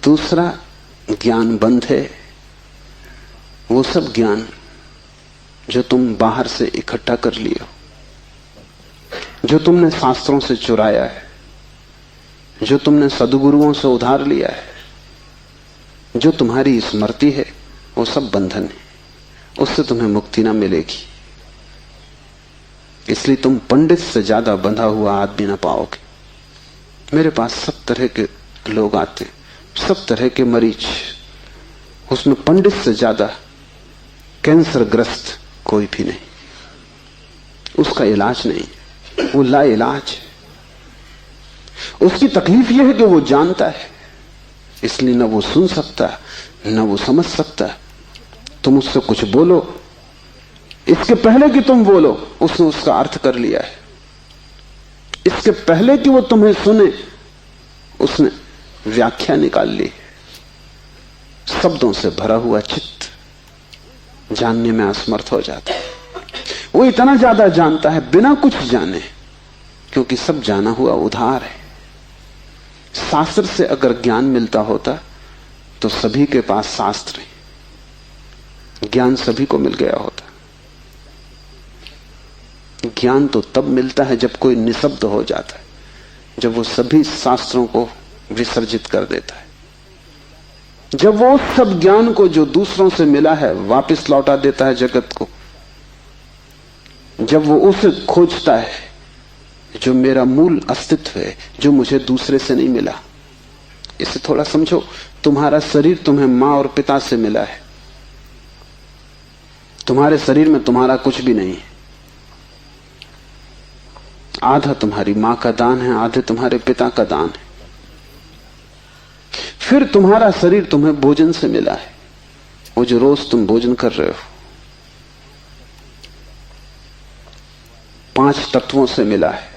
दूसरा ज्ञान बंध है वो सब ज्ञान जो तुम बाहर से इकट्ठा कर लिए हो, जो तुमने शास्त्रों से चुराया है, जो तुमने सद्गुरुओं से उधार लिया है, जो तुम्हारी स्मृति है, वो सब बंधन है। उससे तुम्हें मुक्ति ना मिलेगी। इसलिए तुम पंडित से ज्यादा बंधा हुआ आदमी ना पाओगे। मेरे पास सब तरह के लोग आते, सब तरह के मरीज, उसमें पंडित से ज्यादा कैंसर ग्रस्त कोई भी नहीं। उसका इलाज नहीं, वो ला इलाज है। उसकी तकलीफ यह है कि वो जानता है, इसलिए न वो सुन सकता न वो समझ सकता। तुम उससे कुछ बोलो, इसके पहले कि तुम बोलो उसने उसका अर्थ कर लिया है। इसके पहले कि वो तुम्हें सुने उसने व्याख्या निकाल ली। शब्दों से भरा हुआ चित्त जानने में असमर्थ हो जाता है। वो इतना ज्यादा जानता है बिना कुछ जाने, क्योंकि सब जाना हुआ उधार है। शास्त्र से अगर ज्ञान मिलता होता तो सभी के पास शास्त्र है, ज्ञान सभी को मिल गया होता। ज्ञान तो तब मिलता है जब कोई निशब्द हो जाता है, जब वो सभी शास्त्रों को विसर्जित कर देता है, जब वो उस सब ज्ञान को जो दूसरों से मिला है वापस लौटा देता है जगत को, जब वो उसे खोजता है जो मेरा मूल अस्तित्व है, जो मुझे दूसरे से नहीं मिला। इसे थोड़ा समझो, तुम्हारा शरीर तुम्हें मां और पिता से मिला है। तुम्हारे शरीर में तुम्हारा कुछ भी नहीं है। आधा तुम्हारी मां का दान है, आधे तुम्हारे पिता का दान है। फिर तुम्हारा शरीर तुम्हें भोजन से मिला है, वो जो रोज तुम भोजन कर रहे हो। 5 तत्वों से मिला है,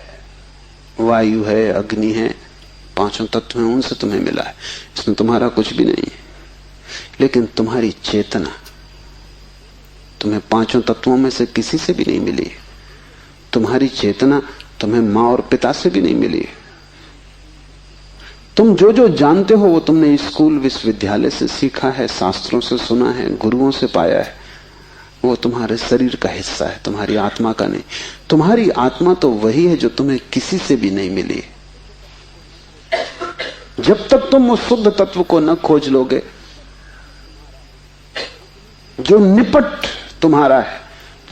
वायु है, अग्नि है, 5 तत्व हैं, उनसे तुम्हें मिला है। इसमें तुम्हारा कुछ भी नहीं है। लेकिन तुम्हारी चेतना तुम्हें 5 तत्वों में से किसी से भी नहीं मिली। तुम्हारी चेतना तुम्हें मां और पिता से भी नहीं मिली। तुम जो जो जानते हो वो तुमने स्कूल विश्वविद्यालय से सीखा है, शास्त्रों से सुना है, गुरुओं से पाया है। वो तुम्हारे शरीर का हिस्सा है, तुम्हारी आत्मा का नहीं। तुम्हारी आत्मा तो वही है जो तुम्हें किसी से भी नहीं मिली। जब तक तुम उस शुद्ध तत्व को न खोज लोगे जो निपट तुम्हारा है,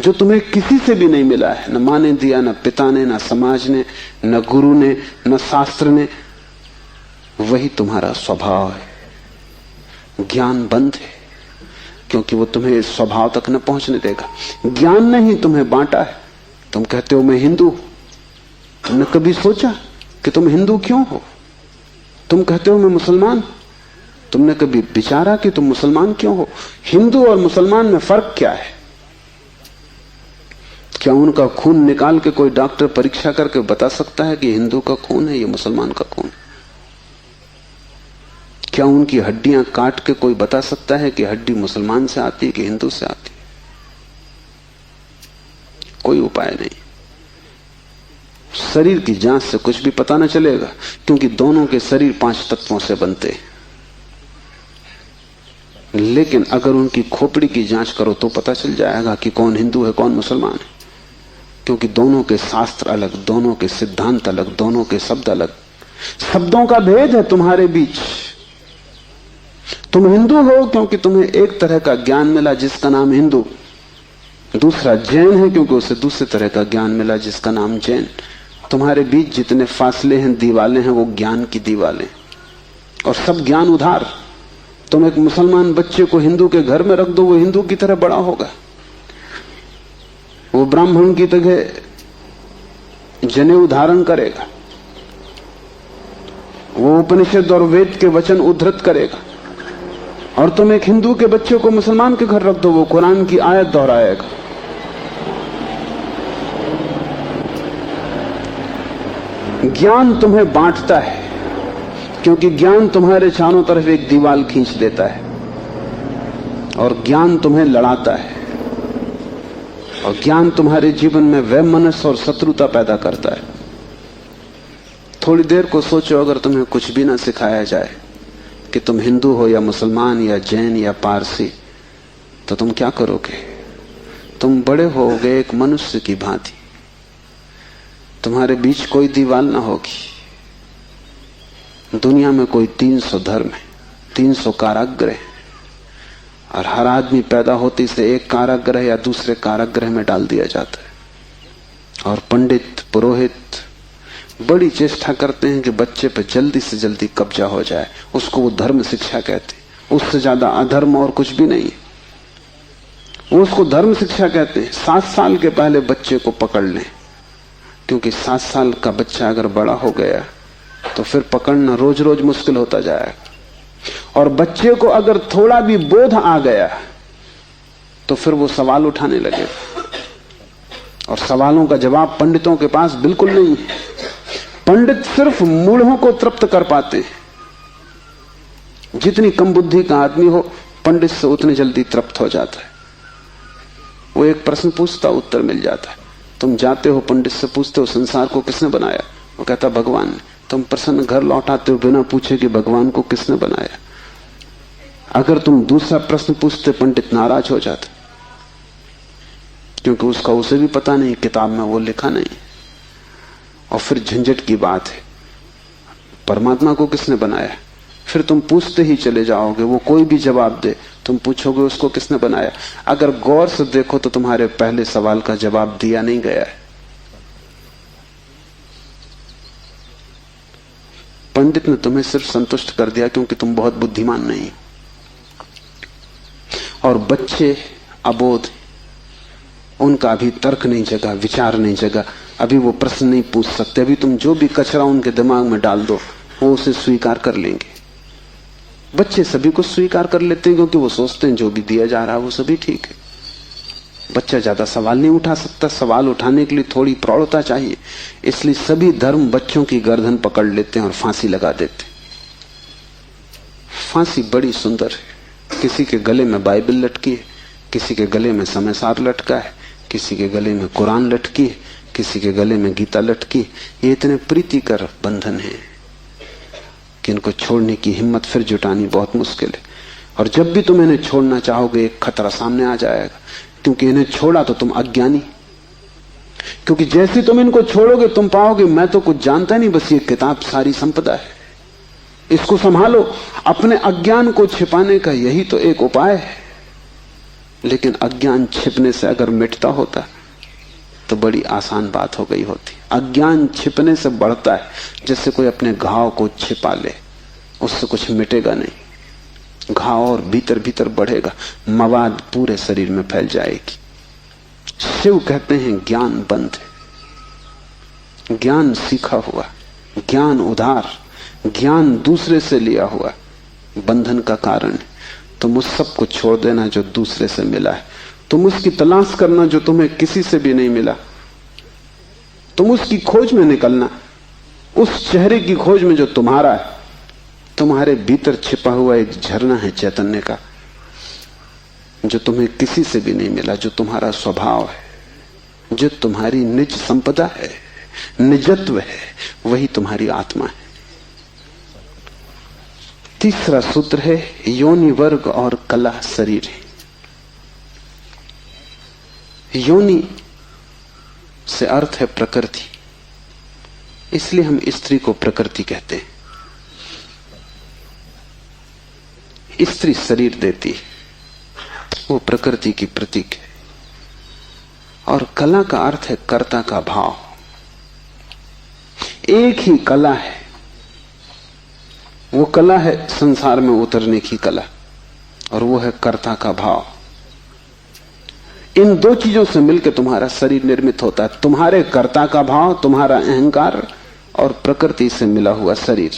जो तुम्हें किसी से भी नहीं मिला है, न मां ने दिया, न पिता ने, न समाज ने, न गुरु ने, न शास्त्र ने, वही तुम्हारा स्वभाव है। ज्ञान बंद है क्योंकि वो तुम्हें इस स्वभाव तक न पहुंचने देगा। ज्ञान ने ही तुम्हें बांटा है। तुम कहते हो मैं हिंदू, तुमने कभी सोचा कि तुम हिंदू क्यों हो? तुम कहते हो मैं मुसलमान, तुमने कभी विचारा कि तुम मुसलमान क्यों हो? हिंदू और मुसलमान में फर्क क्या है? क्या उनका खून निकाल के कोई डॉक्टर परीक्षा करके बता सकता है कि हिंदू का खून है, ये मुसलमान का खून? क्या उनकी हड्डियां काट के कोई बता सकता है कि हड्डी मुसलमान से आती है कि हिंदू से आती है? कोई उपाय नहीं। शरीर की जांच से कुछ भी पता न चलेगा, क्योंकि दोनों के शरीर 5 तत्वों से बनते हैं। लेकिन अगर उनकी खोपड़ी की जांच करो तो पता चल जाएगा कि कौन हिंदू है कौन मुसलमान है, क्योंकि दोनों के शास्त्र अलग, दोनों के सिद्धांत अलग, दोनों के शब्द अलग। शब्दों का भेद है तुम्हारे बीच। तुम हिंदू हो क्योंकि तुम्हें एक तरह का ज्ञान मिला जिसका नाम हिंदू, दूसरा जैन है क्योंकि उसे दूसरे तरह का ज्ञान मिला जिसका नाम जैन। तुम्हारे बीच जितने फासले हैं, दीवालें हैं, वो ज्ञान की दीवालें, और सब ज्ञान उधार। तुम एक मुसलमान बच्चे को हिंदू के घर में रख दो, वो हिंदू की तरह बड़ा होगा, वो ब्राह्मण की तरह जनेऊ धारण करेगा, वो उपनिषद और वेद के वचन उद्धृत करेगा। और तुम एक हिंदू के बच्चे को मुसलमान के घर रख दो, वो कुरान की आयत दोहराएगा। ज्ञान तुम्हें बांटता है, क्योंकि ज्ञान तुम्हारे चारों तरफ एक दीवार खींच देता है, और ज्ञान तुम्हें लड़ाता है, और ज्ञान तुम्हारे जीवन में वैमनस्य और शत्रुता पैदा करता है। थोड़ी देर को सोचो, अगर तुम्हें कुछ भी ना सिखाया जाए कि तुम हिंदू हो या मुसलमान या जैन या पारसी, तो तुम क्या करोगे? तुम बड़े होगे एक मनुष्य की भांति, तुम्हारे बीच कोई दीवार ना होगी। दुनिया में कोई 300 धर्म है, 300 कारागृह है, और हर आदमी पैदा होते से एक कारागृह या दूसरे कारागृह में डाल दिया जाता है। और पंडित पुरोहित बड़ी चेष्टा करते हैं कि बच्चे पर जल्दी से जल्दी कब्जा हो जाए, उसको वो धर्म शिक्षा कहते हैं। उससे ज्यादा अधर्म और कुछ भी नहीं है, वो उसको धर्म शिक्षा कहते हैं। 7 साल के पहले बच्चे को पकड़ लें, क्योंकि 7 साल का बच्चा अगर बड़ा हो गया तो फिर पकड़ना रोज रोज मुश्किल होता जाएगा। और बच्चे को अगर थोड़ा भी बोध आ गया तो फिर वो सवाल उठाने लगेगा, और सवालों का जवाब पंडितों के पास बिल्कुल नहीं है। पंडित सिर्फ मूढ़ों को तृप्त कर पाते हैं। जितनी कम बुद्धि का आदमी हो, पंडित से उतनी जल्दी तृप्त हो जाता है। वो एक प्रश्न पूछता, उत्तर मिल जाता है। तुम जाते हो पंडित से पूछते हो संसार को किसने बनाया, वो कहता भगवान ने। तुम प्रसन्न घर लौट आते हो बिना पूछे कि भगवान को किसने बनाया। अगर तुम दूसरा प्रश्न पूछते, पंडित नाराज हो जाते, क्योंकि उसका उसे भी पता नहीं, किताब में वो लिखा नहीं। और फिर झंझट की बात है, परमात्मा को किसने बनाया। फिर तुम पूछते ही चले जाओगे, वो कोई भी जवाब दे, तुम पूछोगे उसको किसने बनाया। अगर गौर से देखो तो तुम्हारे पहले सवाल का जवाब दिया नहीं गया है। पंडित ने तुम्हें सिर्फ संतुष्ट कर दिया क्योंकि तुम बहुत बुद्धिमान नहीं। और बच्चे अबोध, उनका अभी तर्क नहीं जगा, विचार नहीं जगा, अभी वो प्रश्न नहीं पूछ सकते। अभी तुम जो भी कचरा उनके दिमाग में डाल दो, वो उसे स्वीकार कर लेंगे। बच्चे सभी को स्वीकार कर लेते हैं, क्योंकि वो सोचते हैं जो भी दिया जा रहा है वो सभी ठीक है। बच्चा ज्यादा सवाल नहीं उठा सकता, सवाल उठाने के लिए थोड़ी प्रौढ़ता चाहिए। इसलिए सभी धर्म बच्चों की गर्दन पकड़ लेते हैं और फांसी लगा देते। फांसी बड़ी सुंदर है। किसी के गले में बाइबल लटकी है, किसी के गले में समयसार लटका है, किसी के गले में कुरान लटकी है, किसी के गले में गीता लटकी। ये इतने प्रीतिकर बंधन है कि इनको छोड़ने की हिम्मत फिर जुटानी बहुत मुश्किल है। और जब भी तुम इन्हें छोड़ना चाहोगे, एक खतरा सामने आ जाएगा, क्योंकि इन्हें छोड़ा तो तुम अज्ञानी। क्योंकि जैसे तुम इनको छोड़ोगे, तुम पाओगे मैं तो कुछ जानता नहीं, बस ये किताब सारी संपदा है, इसको संभालो। अपने अज्ञान को छिपाने का यही तो एक उपाय है। लेकिन अज्ञान छिपने से अगर मिटता होता तो बड़ी आसान बात हो गई होती। अज्ञान छिपने से बढ़ता है, जैसे कोई अपने घाव को छिपा ले, उससे कुछ मिटेगा नहीं। घाव और भीतर भीतर बढ़ेगा, मवाद पूरे शरीर में फैल जाएगी। शिव कहते हैं ज्ञान बंद है। ज्ञान सीखा हुआ, ज्ञान उधार, ज्ञान दूसरे से लिया हुआ बंधन का कारण है। तुम उस सब को छोड़ देना जो दूसरे से मिला है। तुम उसकी तलाश करना जो तुम्हें किसी से भी नहीं मिला। तुम उसकी खोज में निकलना, उस चेहरे की खोज में जो तुम्हारा है। तुम्हारे भीतर छिपा हुआ एक झरना है चैतन्य का, जो तुम्हें किसी से भी नहीं मिला, जो तुम्हारा स्वभाव है, जो तुम्हारी निज संपदा है। निजत्व है, वही तुम्हारी आत्मा है। तीसरा सूत्र है योनि वर्ग और कला शरीर है। योनि से अर्थ है प्रकृति, इसलिए हम स्त्री को प्रकृति कहते हैं। स्त्री शरीर देती है, वो प्रकृति की प्रतीक है। और कला का अर्थ है कर्ता का भाव। एक ही कला है, वो कला है संसार में उतरने की कला, और वो है कर्ता का भाव। इन दो चीजों से मिलकर तुम्हारा शरीर निर्मित होता है। तुम्हारे कर्ता का भाव, तुम्हारा अहंकार, और प्रकृति से मिला हुआ शरीर।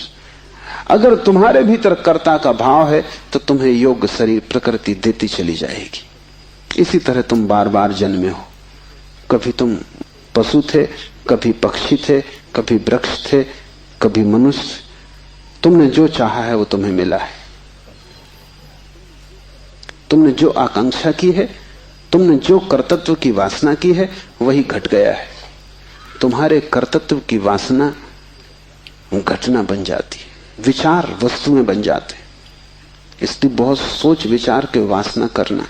अगर तुम्हारे भीतर कर्ता का भाव है तो तुम्हें योग्य शरीर प्रकृति देती चली जाएगी। इसी तरह तुम बार बार जन्मे हो। कभी तुम पशु थे, कभी पक्षी थे, कभी वृक्ष थे, कभी मनुष्य। तुमने जो चाहा है वो तुम्हें मिला है। तुमने जो आकांक्षा की है, तुमने जो कर्तृत्व की वासना की है, वही घट गया है। तुम्हारे कर्तृत्व की वासना घटना बन जाती है, विचार वस्तुएं बन जाते हैं। इसलिए बहुत सोच विचार के वासना करना,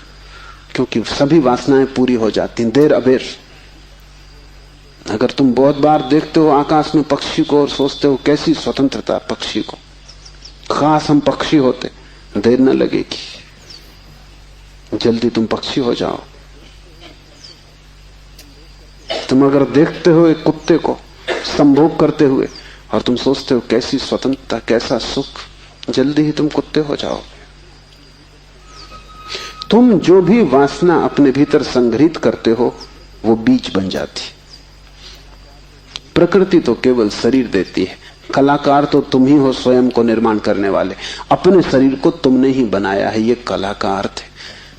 क्योंकि सभी वासनाएं पूरी हो जाती हैं देर अबेर। अगर तुम बहुत बार देखते हो आकाश में पक्षी को और सोचते हो कैसी स्वतंत्रता पक्षी को, खास हम पक्षी होते, देर न लगेगी, जल्दी तुम पक्षी हो जाओ। तुम अगर देखते हो एक कुत्ते को संभोग करते हुए और तुम सोचते हो कैसी स्वतंत्रता, कैसा सुख, जल्दी ही तुम कुत्ते हो जाओ। तुम जो भी वासना अपने भीतर संग्रहित करते हो वो बीज बन जाती। प्रकृति तो केवल शरीर देती है, कलाकार तो तुम ही हो, स्वयं को निर्माण करने वाले। अपने शरीर को तुमने ही बनाया है, ये कला का अर्थ है।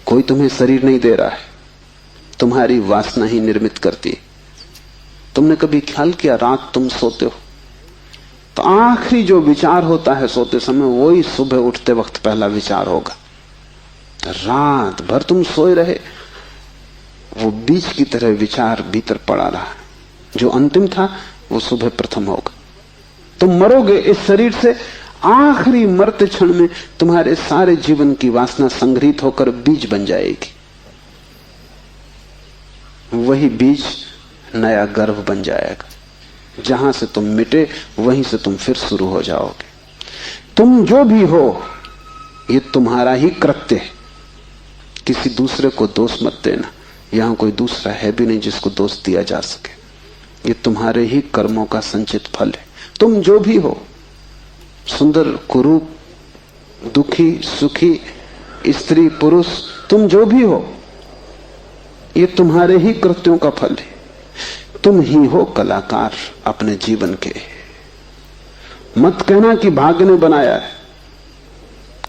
कोई तुम्हें शरीर नहीं दे रहा है, तुम्हारी वासना ही निर्मित करती है। तुमने कभी ख्याल किया, रात तुम सोते हो तो आखिरी जो विचार होता है सोते समय, वही सुबह उठते वक्त पहला विचार होगा। रात भर तुम सोए रहे, वो बीज की तरह विचार भीतर पड़ा रहा, जो अंतिम था वो सुबह प्रथम होगा। तुम मरोगे इस शरीर से, आखिरी मरते क्षण में तुम्हारे सारे जीवन की वासना संग्रहित होकर बीज बन जाएगी। वही बीज नया गर्भ बन जाएगा। जहां से तुम मिटे वहीं से तुम फिर शुरू हो जाओगे। तुम जो भी हो ये तुम्हारा ही कृत्य है, किसी दूसरे को दोष मत देना। यहां कोई दूसरा है भी नहीं जिसको दोष दिया जा सके। ये तुम्हारे ही कर्मों का संचित फल है। तुम जो भी हो, सुंदर कुरूप, दुखी सुखी, स्त्री पुरुष, तुम जो भी हो, ये तुम्हारे ही कृत्यों का फल है। तुम ही हो कलाकार अपने जीवन के। मत कहना कि भाग्य ने बनाया है,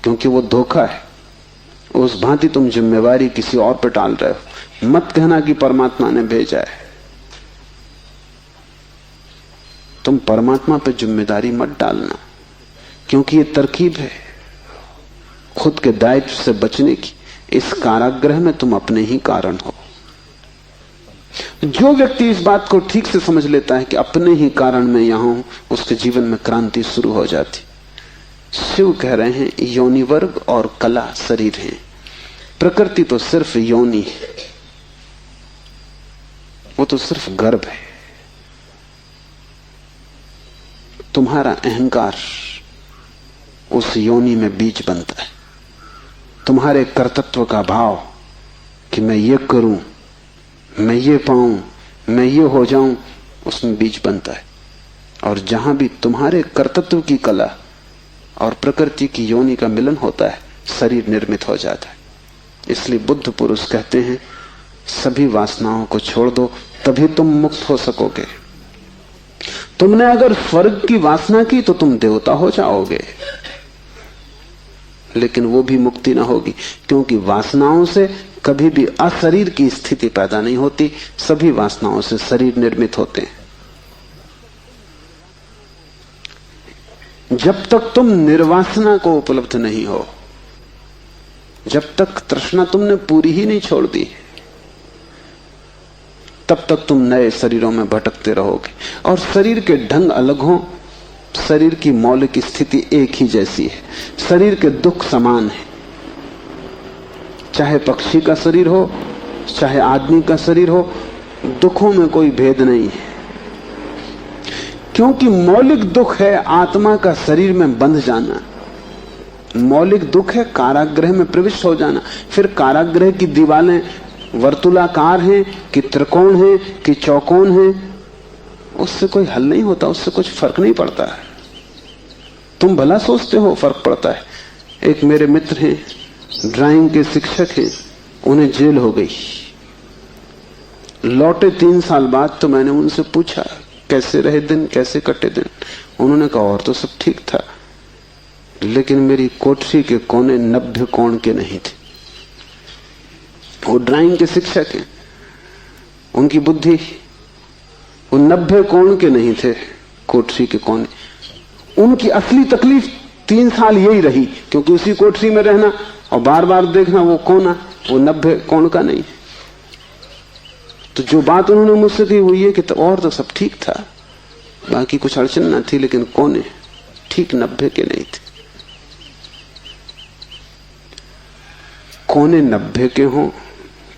क्योंकि वो धोखा है। उस भांति तुम जिम्मेवारी किसी और पर टाल रहे हो। मत कहना कि परमात्मा ने भेजा है। तुम परमात्मा पर जिम्मेदारी मत डालना, क्योंकि ये तरकीब है खुद के दायित्व से बचने की। इस कारागृह में तुम अपने ही कारण हो। जो व्यक्ति इस बात को ठीक से समझ लेता है कि अपने ही कारण में यहां हूं, उसके जीवन में क्रांति शुरू हो जाती। शिव कह रहे हैं योनि वर्ग और कला शरीर है। प्रकृति तो सिर्फ योनि है, वो तो सिर्फ गर्भ है। तुम्हारा अहंकार उस योनि में बीज बनता है। तुम्हारे कर्तृत्व का भाव कि मैं ये करूं, मैं ये पाऊं, मैं ये हो जाऊं, उसमें बीज बनता है। और जहां भी तुम्हारे कर्तृत्व की कला और प्रकृति की योनि का मिलन होता है, शरीर निर्मित हो जाता है। इसलिए बुद्ध पुरुष कहते हैं सभी वासनाओं को छोड़ दो, तभी तुम मुक्त हो सकोगे। तुमने अगर स्वर्ग की वासना की तो तुम देवता हो जाओगे, लेकिन वो भी मुक्ति ना होगी, क्योंकि वासनाओं से कभी भी अशरीर की स्थिति पैदा नहीं होती। सभी वासनाओं से शरीर निर्मित होते हैं। जब तक तुम निर्वासना को उपलब्ध नहीं हो, जब तक तृष्णा तुमने पूरी ही नहीं छोड़ दी, तब तक तुम नए शरीरों में भटकते रहोगे। और शरीर के ढंग अलग हों, शरीर की मौलिक स्थिति एक ही जैसी है। शरीर के दुख समान है, चाहे पक्षी का शरीर हो चाहे आदमी का शरीर हो, दुखों में कोई भेद नहीं है। क्योंकि मौलिक दुख है आत्मा का शरीर में बंध जाना, मौलिक दुख है कारागृह में प्रविष्ट हो जाना। फिर कारागृह की दीवारें वर्तुलाकार हैं कि त्रिकोण हैं कि चौकोन हैं, उससे कोई हल नहीं होता, उससे कुछ फर्क नहीं पड़ता है। तुम भला सोचते हो फर्क पड़ता है। एक मेरे मित्र हैं, ड्राइंग के शिक्षक हैं, उन्हें जेल हो गई, लौटे 3 साल बाद। तो मैंने उनसे पूछा कैसे रहे दिन, कैसे कटे दिन। उन्होंने कहा और तो सब ठीक था, लेकिन मेरी कोठरी के कोने 90 कोण के नहीं थे। वो ड्राइंग के शिक्षक हैं, उनकी बुद्धि वो 90 कोण के नहीं थे कोठरी के कोने। उनकी असली तकलीफ 3 साल यही रही, क्योंकि उसी कोठरी में रहना और बार बार देखना वो कोना वो 90 कोण का नहीं। तो जो बात उन्होंने मुझसे कही वो ये कि तो और तो सब ठीक था, बाकी कुछ अड़चन ना थी, लेकिन कोने ठीक 90 के नहीं थे। कोने 90 के हों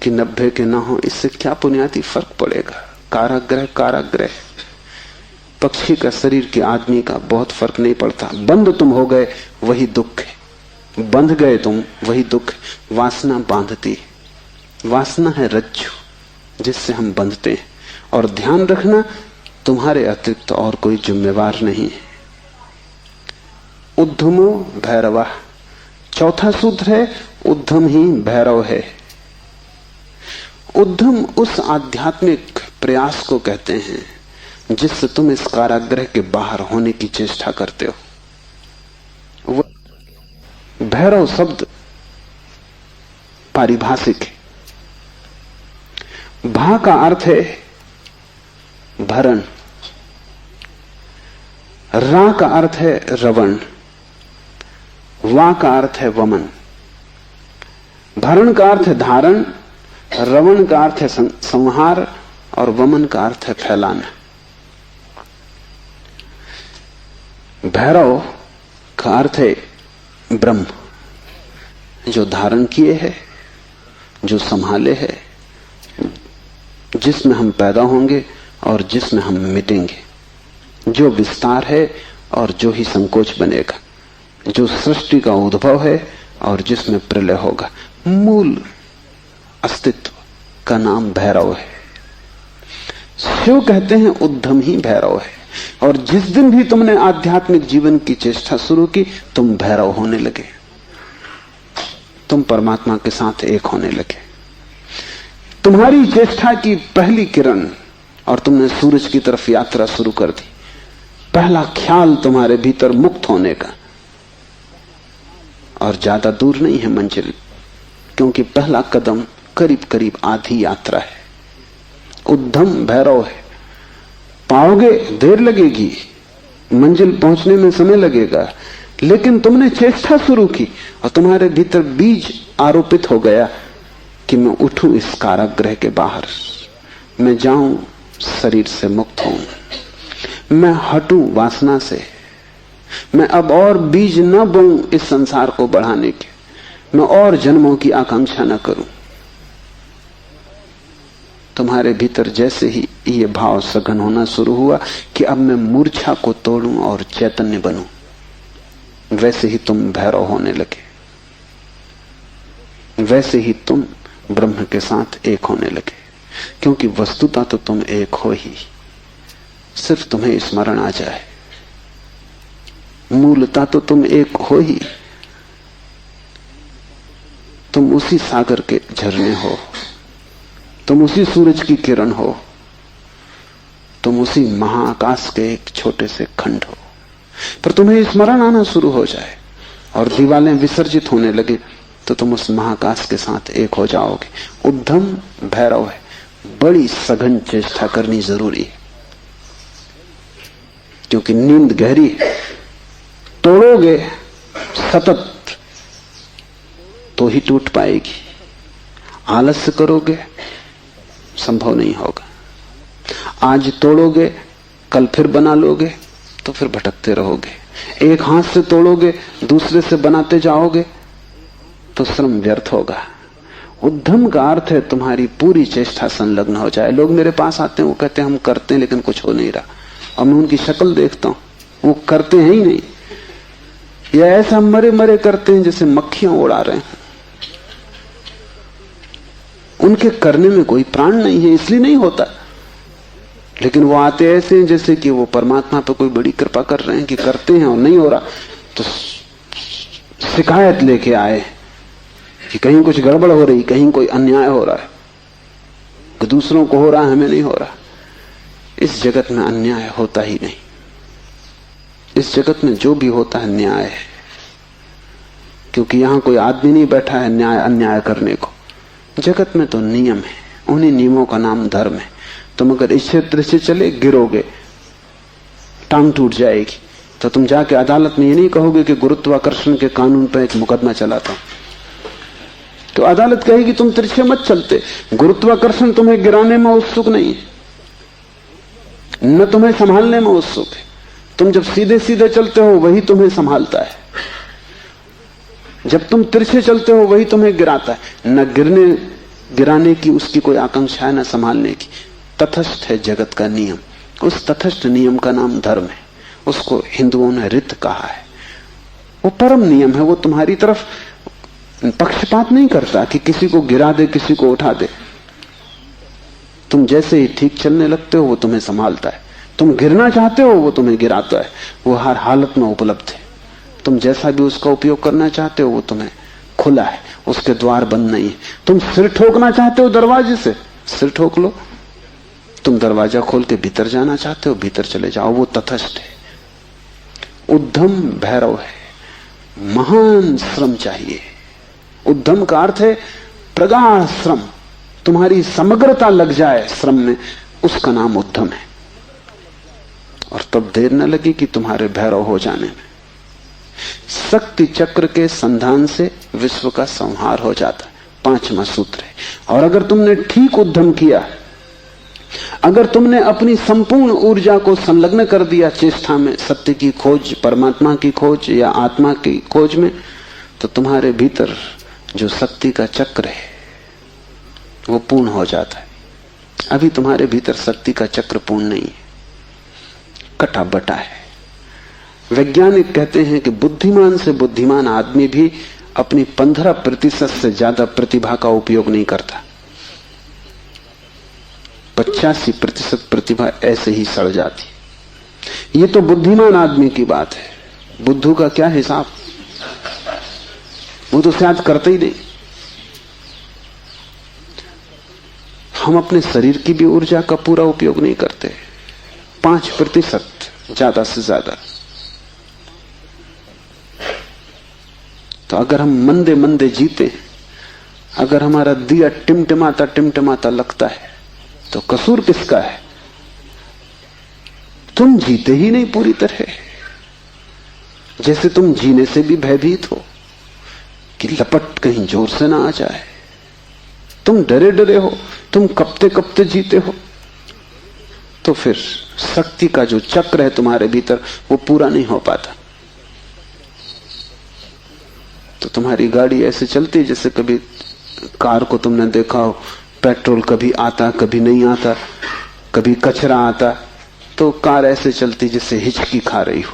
कि 90 के ना हो, इससे क्या बुनियादी फर्क पड़ेगा। कारागृह कारागृह, पक्षी का शरीर के आदमी का बहुत फर्क नहीं पड़ता। बंद तुम हो गए वही दुख है, बंध गए तुम वही दुख। वासना बांधती, वासना है रज्जु जिससे हम बंधते हैं। और ध्यान रखना तुम्हारे अतिरिक्त और कोई जिम्मेवार नहीं है। उद्धमो भैरवा, चौथा सूत्र है उद्धम ही भैरव है। उद्धम उस आध्यात्मिक प्रयास को कहते हैं जिससे तुम इस कारागृह के बाहर होने की चेष्टा करते हो। भैरव शब्द पारिभाषिक है। भा का अर्थ है भरण, रा का अर्थ है रवण, वा का अर्थ है वमन। भरण का अर्थ है धारण, रवण का अर्थ है संहार और वमन का अर्थ है फैलाना। भैरव का अर्थ है ब्रह्म, जो धारण किए है, जो संभाले है, जिसमें हम पैदा होंगे और जिसमें हम मिटेंगे, जो विस्तार है और जो ही संकोच बनेगा, जो सृष्टि का उद्भव है और जिसमें प्रलय होगा। मूल अस्तित्व का नाम भैरव है। शिव कहते हैं उद्धम ही भैरव है। और जिस दिन भी तुमने आध्यात्मिक जीवन की चेष्टा शुरू की, तुम भैरव होने लगे, तुम परमात्मा के साथ एक होने लगे। तुम्हारी चेष्टा की पहली किरण और तुमने सूरज की तरफ यात्रा शुरू कर दी। पहला ख्याल तुम्हारे भीतर मुक्त होने का, और ज्यादा दूर नहीं है मंजिल, क्योंकि पहला कदम करीब करीब आधी यात्रा है। उद्धम भैरव है। पाओगे देर लगेगी, मंजिल पहुंचने में समय लगेगा, लेकिन तुमने चेष्टा शुरू की और तुम्हारे भीतर बीज आरोपित हो गया कि मैं उठूं इस कारागृह के बाहर, मैं जाऊं शरीर से मुक्त हूं, मैं हटूं वासना से, मैं अब और बीज न बोऊं इस संसार को बढ़ाने के, मैं और जन्मों की आकांक्षा न करूं। तुम्हारे भीतर जैसे ही ये भाव सघन होना शुरू हुआ कि अब मैं मूर्छा को तोड़ूं और चैतन्य बनूं, वैसे ही तुम भैरव होने लगे, वैसे ही तुम ब्रह्म के साथ एक होने लगे। क्योंकि वस्तुतः तो तुम एक हो ही, सिर्फ तुम्हें स्मरण आ जाए। मूलतः तो तुम एक हो ही, तुम उसी सागर के झरने हो, तुम उसी सूरज की किरण हो, तुम उसी महाआकाश के एक छोटे से खंड हो। पर तुम्हें स्मरण आना शुरू हो जाए और दीवारें विसर्जित होने लगे तो तुम उस महाआकाश के साथ एक हो जाओगे। उद्धम भैरव है। बड़ी सघन चेष्टा करनी जरूरी है, क्योंकि नींद गहरी है। तोड़ोगे सतत तो ही टूट पाएगी, आलस्य करोगे संभव नहीं होगा। आज तोड़ोगे, कल फिर बना लोगे, तो फिर भटकते रहोगे। एक हाथ से तोड़ोगे, दूसरे से बनाते जाओगे, तो श्रम व्यर्थ होगा। उद्यम का अर्थ है तुम्हारी पूरी चेष्टा संलग्न हो जाए। लोग मेरे पास आते हैं, वो कहते हैं हम करते हैं लेकिन कुछ हो नहीं रहा, और मैं उनकी शक्ल देखता हूं, वो करते हैं ही नहीं, या ऐसा मरे मरे करते हैं जैसे मक्खियां उड़ा रहे हैं। उनके करने में कोई प्राण नहीं है, इसलिए नहीं होता। लेकिन वो आते ऐसे हैं जैसे कि वो परमात्मा पर कोई बड़ी कृपा कर रहे हैं कि करते हैं और नहीं हो रहा, तो शिकायत लेके आए कि कहीं कुछ गड़बड़ हो रही, कहीं कोई अन्याय हो रहा है, कि दूसरों को हो रहा है, हमें नहीं हो रहा। इस जगत में अन्याय होता ही नहीं। इस जगत में जो भी होता है न्याय है, क्योंकि यहां कोई आदमी नहीं बैठा है न्याय अन्याय करने को। जगत में तो नियम है, उन्हीं नियमों का नाम धर्म है। तुम अगर इस क्षेत्र से चले गिरोगे, टांग टूट जाएगी, तो तुम जाके अदालत में ये नहीं कहोगे कि गुरुत्वाकर्षण के कानून पर एक मुकदमा चलाता हूं, तो अदालत कहेगी तुम तिरछे मत चलते। गुरुत्वाकर्षण तुम्हें गिराने में उत्सुक नहीं है, न तुम्हें संभालने में उत्सुक है। तुम जब सीधे सीधे चलते हो वही तुम्हें संभालता है, जब तुम तिरछे चलते हो वही तुम्हें गिराता है। न गिराने की उसकी कोई आकांक्षा है, न संभालने की। तटस्थ है जगत का नियम। उस तटस्थ नियम का नाम धर्म है। उसको हिंदुओं ने रित कहा है। वो परम नियम है। वो तुम्हारी तरफ पक्षपात नहीं करता कि किसी को गिरा दे, किसी को उठा दे। तुम जैसे ही ठीक चलने लगते हो वो तुम्हें संभालता है। तुम गिरना चाहते हो वो तुम्हें गिराता है। वो हर हालत में उपलब्ध है। तुम जैसा भी उसका उपयोग करना चाहते हो वो तुम्हें खुला है, उसके द्वार बंद नहीं है। तुम सिर ठोकना चाहते हो दरवाजे से, सिर ठोक लो। तुम दरवाजा खोल के भीतर जाना चाहते हो, भीतर चले जाओ। वो तटस्थ है। उद्यम भैरव है। महान श्रम चाहिए। उद्यम का अर्थ है प्रगाढ़ श्रम। तुम्हारी समग्रता लग जाए श्रम में, उसका नाम उद्यम है। और तब देर न लगी कि तुम्हारे भैरव हो जाने में। शक्ति चक्र के संधान से विश्व का संहार हो जाता है, 5वां सूत्र है। और अगर तुमने ठीक उद्यम किया, अगर तुमने अपनी संपूर्ण ऊर्जा को संलग्न कर दिया चेष्टा में, सत्य की खोज, परमात्मा की खोज या आत्मा की खोज में, तो तुम्हारे भीतर जो शक्ति का चक्र है वो पूर्ण हो जाता है। अभी तुम्हारे भीतर शक्ति का चक्र पूर्ण नहीं है, कटा बटा है। वैज्ञानिक कहते हैं कि बुद्धिमान से बुद्धिमान आदमी भी अपनी 15% से ज्यादा प्रतिभा का उपयोग नहीं करता। 85% प्रतिभा ऐसे ही सड़ जाती। ये तो बुद्धिमान आदमी की बात है। बुद्धू का क्या हिसाब, वो तो शायद करते ही नहीं। हम अपने शरीर की भी ऊर्जा का पूरा उपयोग नहीं करते, 5% ज्यादा से ज्यादा। तो अगर हम मंदे मंदे जीते, अगर हमारा दिया टिमटिमाता टिमटिमाता लगता है, तो कसूर किसका है? तुम जीते ही नहीं पूरी तरह। जैसे तुम जीने से भी भयभीत हो कि लपट कहीं जोर से ना आ जाए। तुम डरे डरे हो, तुम कपते कपते जीते हो। तो फिर शक्ति का जो चक्र है तुम्हारे भीतर वो पूरा नहीं हो पाता। तो तुम्हारी गाड़ी ऐसे चलती जैसे कभी कार को तुमने देखा हो, पेट्रोल कभी आता कभी नहीं आता, कभी कचरा आता, तो कार ऐसे चलती जैसे हिचकी खा रही हो।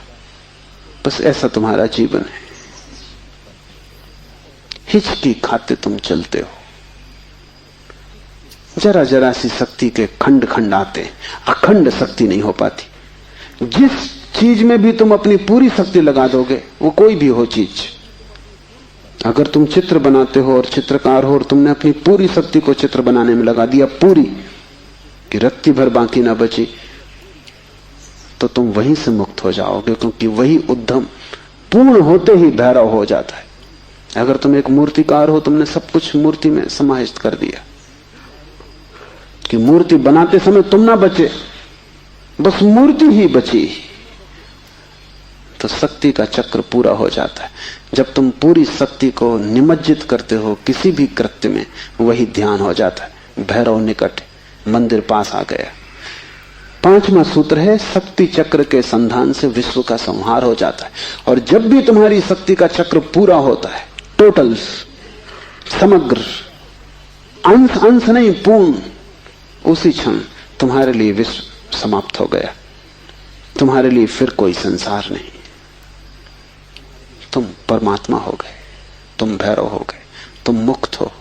बस ऐसा तुम्हारा जीवन है, हिचकी खाते तुम चलते हो। जरा जरा सी शक्ति के खंड खंड आते हैं, अखंड शक्ति नहीं हो पाती। जिस चीज में भी तुम अपनी पूरी शक्ति लगा दोगे, वो कोई भी हो चीज, अगर तुम चित्र बनाते हो और चित्रकार हो और तुमने अपनी पूरी शक्ति को चित्र बनाने में लगा दिया, पूरी कि रत्ती भर बाकी ना बची, तो तुम वहीं से मुक्त हो जाओगे, क्योंकि वही उद्यम पूर्ण होते ही भैरव हो जाता है। अगर तुम एक मूर्तिकार हो, तुमने सब कुछ मूर्ति में समाहित कर दिया कि मूर्ति बनाते समय तुम ना बचे, बस मूर्ति ही बची, तो शक्ति का चक्र पूरा हो जाता है। जब तुम पूरी शक्ति को निमज्जित करते हो किसी भी कृत्य में, वही ध्यान हो जाता है। भैरव निकट, मंदिर पास आ गया। 5वां सूत्र है, शक्ति चक्र के संधान से विश्व का संहार हो जाता है। और जब भी तुम्हारी शक्ति का चक्र पूरा होता है, टोटल, समग्र, अंश अंश नहीं, पूर्ण, उसी क्षण तुम्हारे लिए विश्व समाप्त हो गया। तुम्हारे लिए फिर कोई संसार नहीं, तुम परमात्मा हो गए, तुम भैरव हो गए, तुम मुक्त हो।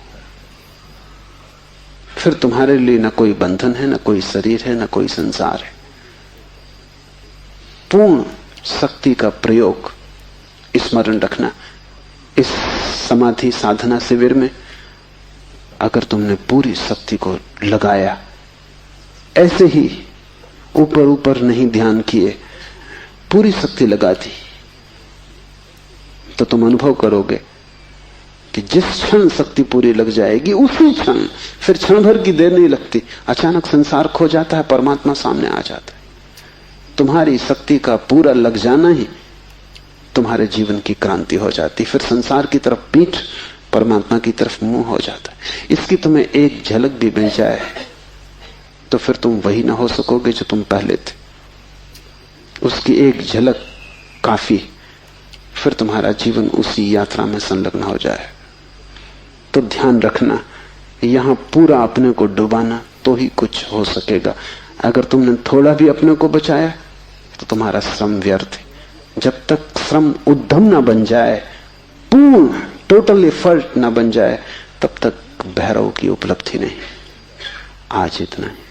फिर तुम्हारे लिए न कोई बंधन है, न कोई शरीर है, न कोई संसार है। पूर्ण शक्ति का प्रयोग स्मरण रखना। इस समाधि साधना शिविर में अगर तुमने पूरी शक्ति को लगाया, ऐसे ही ऊपर ऊपर नहीं ध्यान किए, पूरी शक्ति लगा दी, तो तुम अनुभव करोगे कि जिस क्षण शक्ति पूरी लग जाएगी, उसी क्षण, फिर क्षण भर की देर नहीं लगती, अचानक संसार खो जाता है, परमात्मा सामने आ जाता है। तुम्हारी शक्ति का पूरा लग जाना ही तुम्हारे जीवन की क्रांति हो जाती। फिर संसार की तरफ पीठ, परमात्मा की तरफ मुंह हो जाता है। इसकी तुम्हें एक झलक भी मिल जाए तो फिर तुम वही ना हो सकोगे जो तुम पहले थे। उसकी एक झलक काफी, फिर तुम्हारा जीवन उसी यात्रा में संलग्न हो जाए। तो ध्यान रखना, यहां पूरा अपने को डुबाना तो ही कुछ हो सकेगा। अगर तुमने थोड़ा भी अपने को बचाया तो तुम्हारा श्रम व्यर्थ है। जब तक श्रम उद्यम ना बन जाए, पूर्ण टोटल एफर्ट ना बन जाए, तब तक भैरव की उपलब्धि नहीं। आज इतना ही।